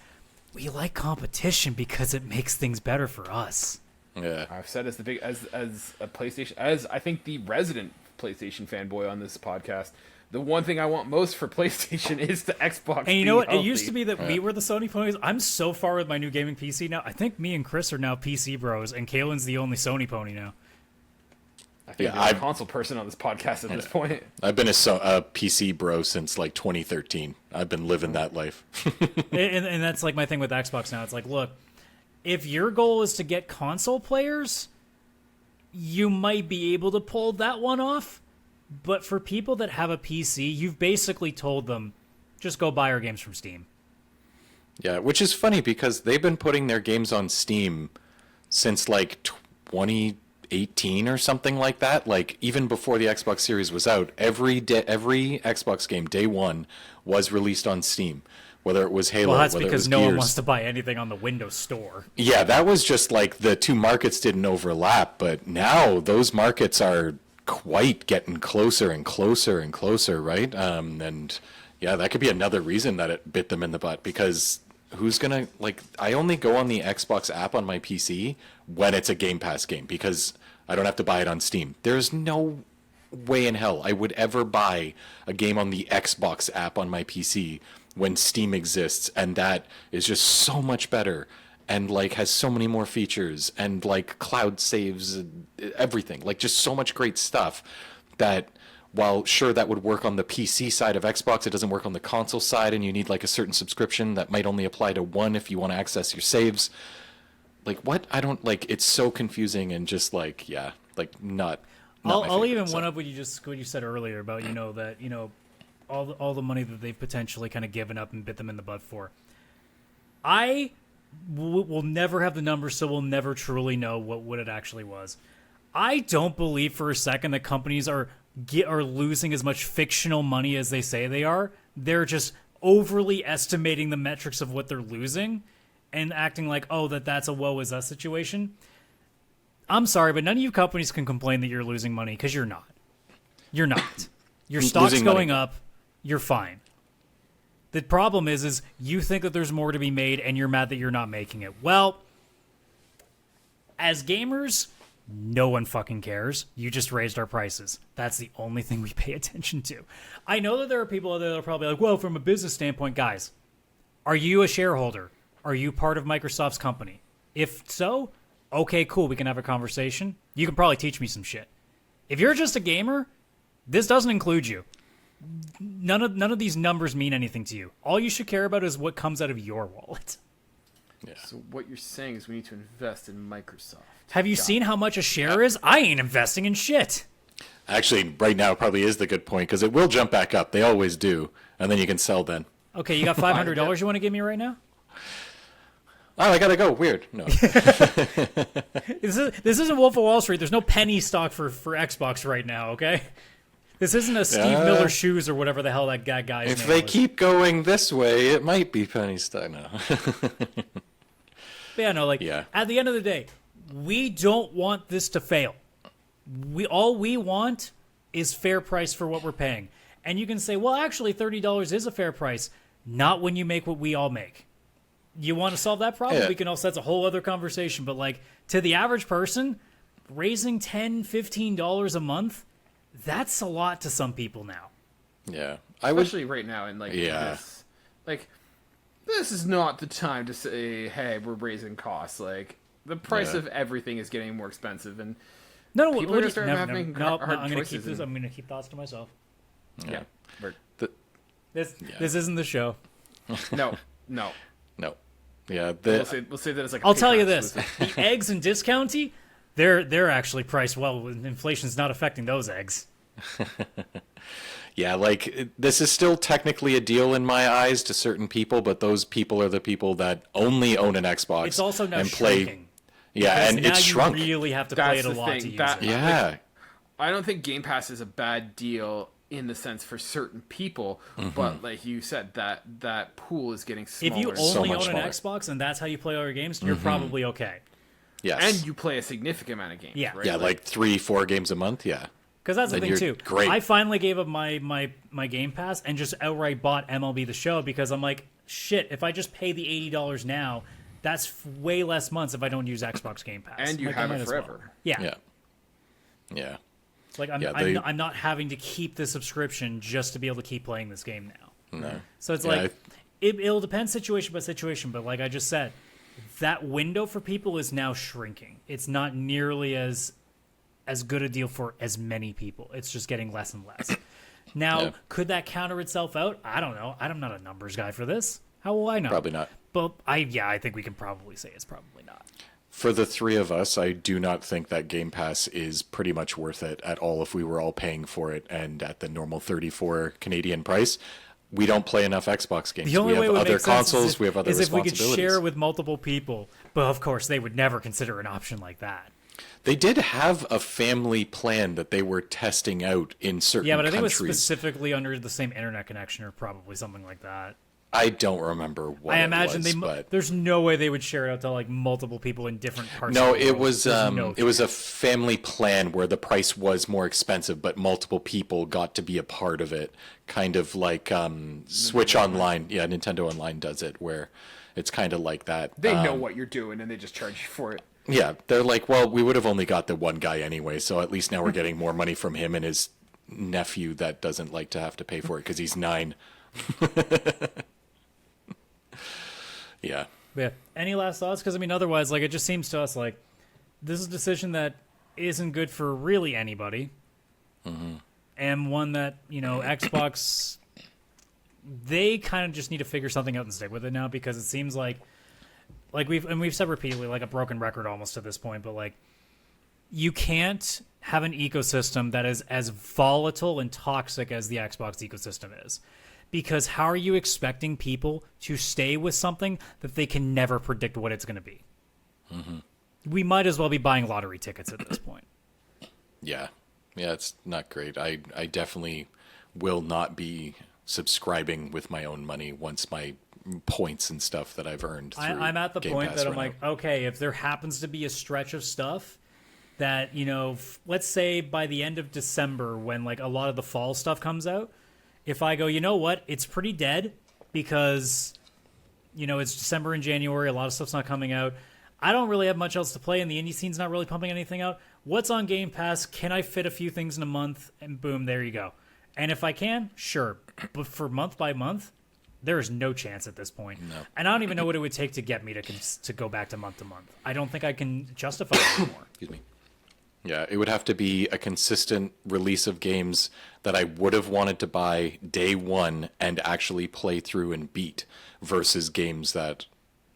We like competition because it makes things better for us. Yeah. I've said as a PlayStation, as I think the resident PlayStation fanboy on this podcast, the one thing I want most for PlayStation is the Xbox. And you know what? Healthy. It used to be that we were the Sony ponies. I'm so far with my new gaming PC now. I think me and Chris are now PC bros, and Kaylan's the only Sony pony now. I think Yeah, I'm I've- a console person on this podcast at this point. I've been a PC bro since like 2013. I've been living that life. And that's like my thing with Xbox now. It's like, look, if your goal is to get console players, you might be able to pull that one off. But for people that have a PC, you've basically told them, just go buy our games from Steam. Yeah, which is funny because they've been putting their games on Steam since like 2018 or something like that. Like even before the Xbox Series was out, every Xbox game day one was released on Steam. whether it was Halo, Well, that's whether it because was no one Gears. wants to buy anything on the Windows Store. Yeah, that was just like the two markets didn't overlap, but now those markets are quite getting closer and closer and closer, right? And yeah, that could be another reason that it bit them in the butt, because who's gonna, like, I only go on the Xbox app on my PC when it's a Game Pass game, because I don't have to buy it on Steam. There's no way in hell I would ever buy a game on the Xbox app on my PC when Steam exists, and that is just so much better and like has so many more features and like cloud saves and everything, like just so much great stuff that while sure that would work on the PC side of Xbox, it doesn't work on the console side, and you need like a certain subscription that might only apply to one if you want to access your saves. Like, what? I don't, like, it's so confusing and just like, yeah, like not my I'll favorite, even so. one up what you said earlier about, you know, that, you know, all the money that they've potentially kind of given up and bit them in the butt for. I will never have the numbers, so we'll never truly know what it actually was. I don't believe for a second that companies are losing as much fictional money as they say they are. They're just overly estimating the metrics of what they're losing and acting like, oh, that's a woe is us situation. I'm sorry, but none of you companies can complain that you're losing money, because you're not. You're not. Your stock's Losing going money. up. You're fine. The problem is you think that there's more to be made, and you're mad that you're not making it. Well, as gamers, no one fucking cares. You just raised our prices. That's the only thing we pay attention to. I know that there are people out there that are probably like, well, from a business standpoint, guys, are you a shareholder? Are you part of Microsoft's company? If so, okay, cool, we can have a conversation. You can probably teach me some shit. If you're just a gamer, this doesn't include you. None of these numbers mean anything to you. All you should care about is what comes out of your wallet. Yeah. So what you're saying is we need to invest in Microsoft. Have you seen how much a share is? I ain't investing in shit. Actually, right now probably is the good point, because it will jump back up. They always do, and then you can sell then. Okay, you got $500 you want to give me right now? Oh, I gotta go. Weird. No. This isn't Wolf of Wall Street. There's no penny stock for Xbox right now, okay? This isn't a Steve Miller Shoes or whatever the hell that guy's If name they was. keep going this way, it might be penny stock. No. But yeah, no, like, Yeah. at the end of the day, we don't want this to fail. All we want is fair price for what we're paying. And you can say, well, actually, $30 is a fair price. Not when you make what we all make. You want to solve that problem? Yeah. We can also, that's a whole other conversation. But like, to the average person, raising $10, $15 a month, that's a lot to some people now. Yeah. I would. Especially right now in like Yeah. this. Like, this is not the time to say, hey, we're raising costs. Like, the price Yeah. of everything is getting more expensive, and No, People are what gonna start no, having no, hard I'm gonna choices keep this. and- I'm gonna keep thoughts to myself. yeah, we're- This isn't the show. no. No. Yeah. We'll say that it's like. a I'll tell you Patreon this: exclusive. the eggs in Discounty, they're actually priced well. Inflation's not affecting those eggs. Yeah, like, this is still technically a deal in my eyes to certain people, but those people are the people that only own an Xbox. It's also now and play. shrinking. Yeah, Because and now it's you shrunk. really have to play That's it a the lot thing, to use that- it. Yeah. I don't think Game Pass is a bad deal in the sense for certain people, but like you said, that pool is getting If smaller. you So only much own an smaller. Xbox and that's how you play all your games, you're probably okay. Yes. and you play a significant amount of games, Yeah. right? yeah, like 3-4 games a month. Yeah. Because that's the Then thing you're too. great. I finally gave up my Game Pass and just outright bought MLB The Show because I'm like, shit. If I just pay the $80 now, that's way less months if I don't use Xbox Game Pass. And you Like, I have might it as well. forever. Yeah. Yeah. Yeah. It's like Yeah, I'm not having to keep the subscription just to be able to keep playing this game now. No. So it's Yeah, like it'll depend situation by situation, but like I just said, that window for people is now shrinking. It's not nearly as good a deal for as many people. It's just getting less and less. Now, Yeah. could that counter itself out? I don't know. I'm not a numbers guy for this. How will I know? Probably not. But I think we can probably say it's probably not. For the three of us, I do not think that Game Pass is pretty much worth it at all if we were all paying for it and at the normal 34 Canadian price. We don't play enough Xbox games. The only we way have it would other make sense consoles, we have other is if we could responsibilities. share with multiple people. But of course, they would never consider an option like that. They did have a family plan that they were testing out in certain Yeah, but I think it was countries. specifically under the same internet connection or probably something like that. I don't remember what I imagine it was, but there's no way they would share it out to like multiple people in different parts. no, of the it world. was There's no it was a chance. family plan where the price was more expensive, but multiple people got to be a part of it. Kind of like Switch Online. Yeah, Nintendo Online does it where it's kind of like that. They know what you're doing, and they just charge you for it. Yeah, they're like, well, we would have only got the one guy anyway, so at least now we're getting more money from him and his nephew that doesn't like to have to pay for it because he's 9. Yeah. Yeah. Any last thoughts? Because I mean, otherwise, like it just seems to us like this is a decision that isn't good for really anybody, and one that Xbox they kind of just need to figure something out and stick with it now because it seems like we've said repeatedly, like a broken record almost to this point, but like you can't have an ecosystem that is as volatile and toxic as the Xbox ecosystem is. Because how are you expecting people to stay with something that they can never predict what it's going to be? We might as well be buying lottery tickets at this point. Yeah. Yeah, it's not great. I definitely will not be subscribing with my own money once my points and stuff that I've earned through I'm at the Game point Pass that I'm run like, out. okay, if there happens to be a stretch of stuff that, let's say by the end of December when like a lot of the fall stuff comes out, if I go, you know what, it's pretty dead because, it's December and January, a lot of stuff's not coming out. I don't really have much else to play, and the indie scene's not really pumping anything out. What's on Game Pass? Can I fit a few things in a month? And boom, there you go. And if I can, sure. But for month by month, there is no chance at this point. No. And I don't even know what it would take to get me to go back to month. I don't think I can justify it anymore. Excuse me. Yeah, it would have to be a consistent release of games that I would have wanted to buy day one and actually play through and beat versus games that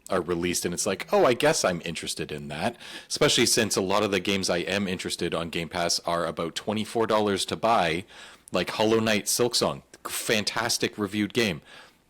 are released and it's like, oh, I guess I'm interested in that. Especially since a lot of the games I am interested on Game Pass are about $24 to buy, like Hollow Knight Silksong, fantastic reviewed game.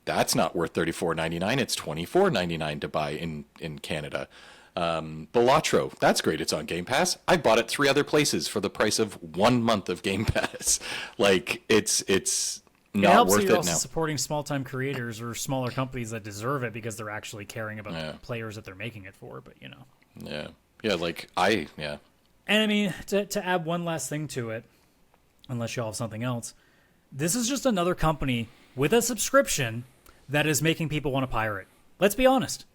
That's not worth $34.99. It's $24.99 to buy in Canada. Balatro, that's great. It's on Game Pass. I bought it 3 other places for the price of 1 month of Game Pass. Like it's It not helps that worth you're it also now. supporting small-time creators or smaller companies that deserve it because they're actually caring about Yeah. the players that they're making it for. But Yeah, like And I mean, to add one last thing to it, unless y'all have something else, this is just another company with a subscription that is making people want to pirate. Let's be honest.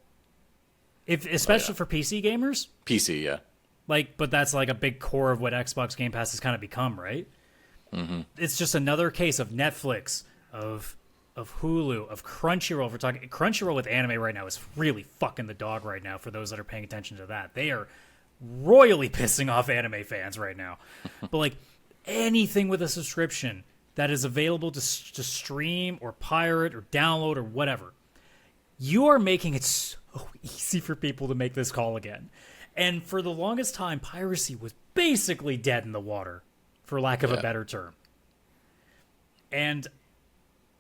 Especially for PC gamers, PC, yeah. but that's like a big core of what Xbox Game Pass has kind of become, right? Mm-hmm. It's just another case of Netflix, of Hulu, of Crunchyroll. If we're talking Crunchyroll with anime right now is really fucking the dog right now for those that are paying attention to that. They are royally pissing off anime fans right now. But like anything with a subscription that is available to stream or pirate or download or whatever, you are making it so easy for people to make this call again. And for the longest time, piracy was basically dead in the water, for lack of a better term. And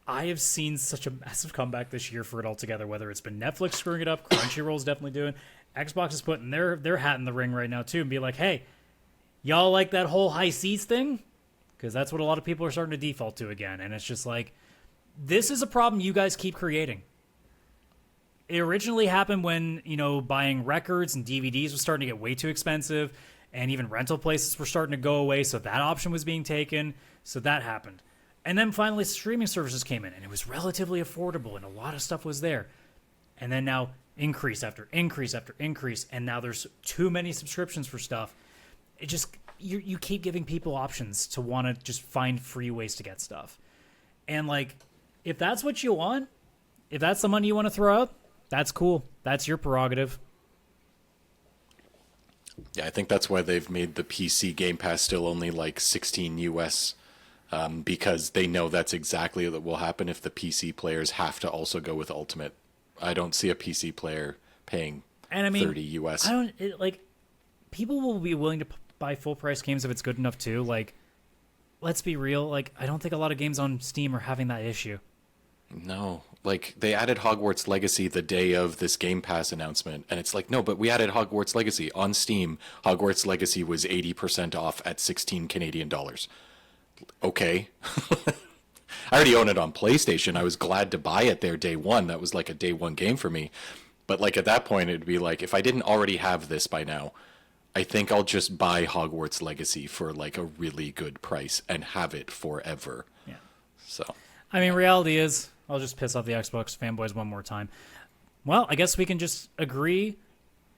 I have seen such a massive comeback this year for it altogether, whether it's been Netflix screwing it up, Crunchyroll's definitely doing, Xbox is putting their hat in the ring right now too and be like, hey, y'all like that whole high seas thing? Because that's what a lot of people are starting to default to again. And it's just like, this is a problem you guys keep creating. It originally happened when, buying records and DVDs was starting to get way too expensive, and even rental places were starting to go away, so that option was being taken, so that happened. And then finally streaming services came in, and it was relatively affordable, and a lot of stuff was there. And then now increase after increase after increase, and now there's too many subscriptions for stuff. It just, you keep giving people options to want to just find free ways to get stuff. And like, if that's what you want, if that's the money you want to throw out, that's cool. That's your prerogative. Yeah, I think that's why they've made the PC Game Pass still only like 16 US, because they know that's exactly what will happen if the PC players have to also go with Ultimate. I don't see a PC player paying 30 US. People will be willing to buy full price games if it's good enough too. Like, let's be real. Like, I don't think a lot of games on Steam are having that issue. No, like they added Hogwarts Legacy the day of this Game Pass announcement, and it's like, no, but we added Hogwarts Legacy on Steam. Hogwarts Legacy was 80% off at 16 Canadian dollars. Okay. I already own it on PlayStation. I was glad to buy it there day one. That was like a day one game for me. But like at that point, it'd be like, if I didn't already have this by now, I think I'll just buy Hogwarts Legacy for like a really good price and have it forever. Yeah. So, I mean, reality is, I'll just piss off the Xbox fanboys one more time. Well, I guess we can just agree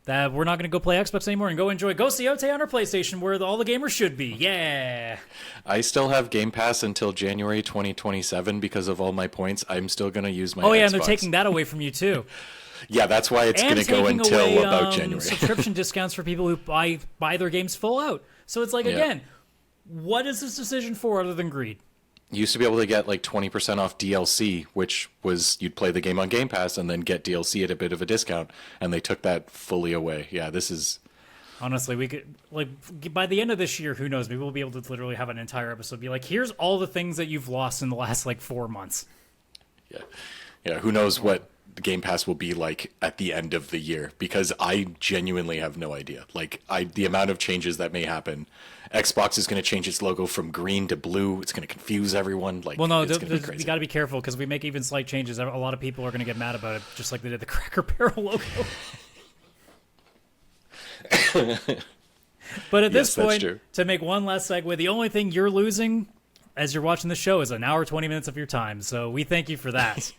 that we're not going to go play Xbox anymore and go enjoy Ghost of Yotei on our PlayStation, where all the gamers should be. Yeah. I still have Game Pass until January 2027 because of all my points. I'm still going to use my Oh, yeah, Xbox. and they're taking that away from you, too. Yeah, that's why it's going to go until away, about January. subscription discounts for people who buy their games full out. So it's like, Yeah. again, what is this decision for other than greed? You used to be able to get like 20% off DLC, which was you'd play the game on Game Pass and then get DLC at a bit of a discount, and they took that fully away. Yeah, this is... Honestly, we could, like, by the end of this year, who knows, maybe we'll be able to literally have an entire episode be like, here's all the things that you've lost in the last, like, 4 months. Yeah, who knows what the Game Pass will be like at the end of the year, because I genuinely have no idea. Like, the amount of changes that may happen. Xbox is going to change its logo from green to blue. It's going to confuse everyone. Like, well, no, it's going to be crazy. you got to be careful, because if we make even slight changes, a lot of people are going to get mad about it, just like they did the Cracker Barrel logo. But at this point, to make one last segue, the only thing you're losing as you're watching the show is an hour, 20 minutes of your time. So we thank you for that.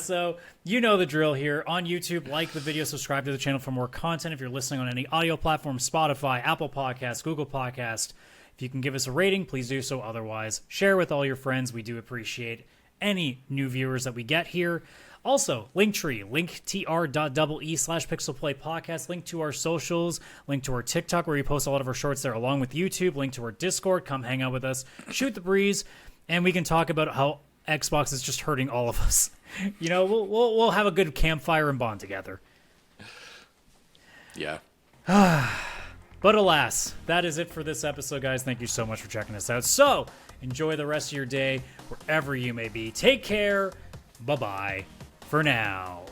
So you know the drill here. On YouTube, like the video, subscribe to the channel for more content. If you're listening on any audio platform, Spotify, Apple Podcasts, Google Podcast, if you can give us a rating, please do so. Otherwise, share with all your friends. We do appreciate any new viewers that we get here. Also, Linktree, linktr.ee/pixelplay podcast, link to our socials, link to our TikTok where we post a lot of our shorts there, along with YouTube, link to our Discord. Come hang out with us, shoot the breeze, and we can talk about how Xbox is just hurting all of us. You know, we'll have a good campfire and bond together. Yeah. But alas, that is it for this episode, guys. Thank you so much for checking us out. So, enjoy the rest of your day, wherever you may be. Take care. Bye-bye for now.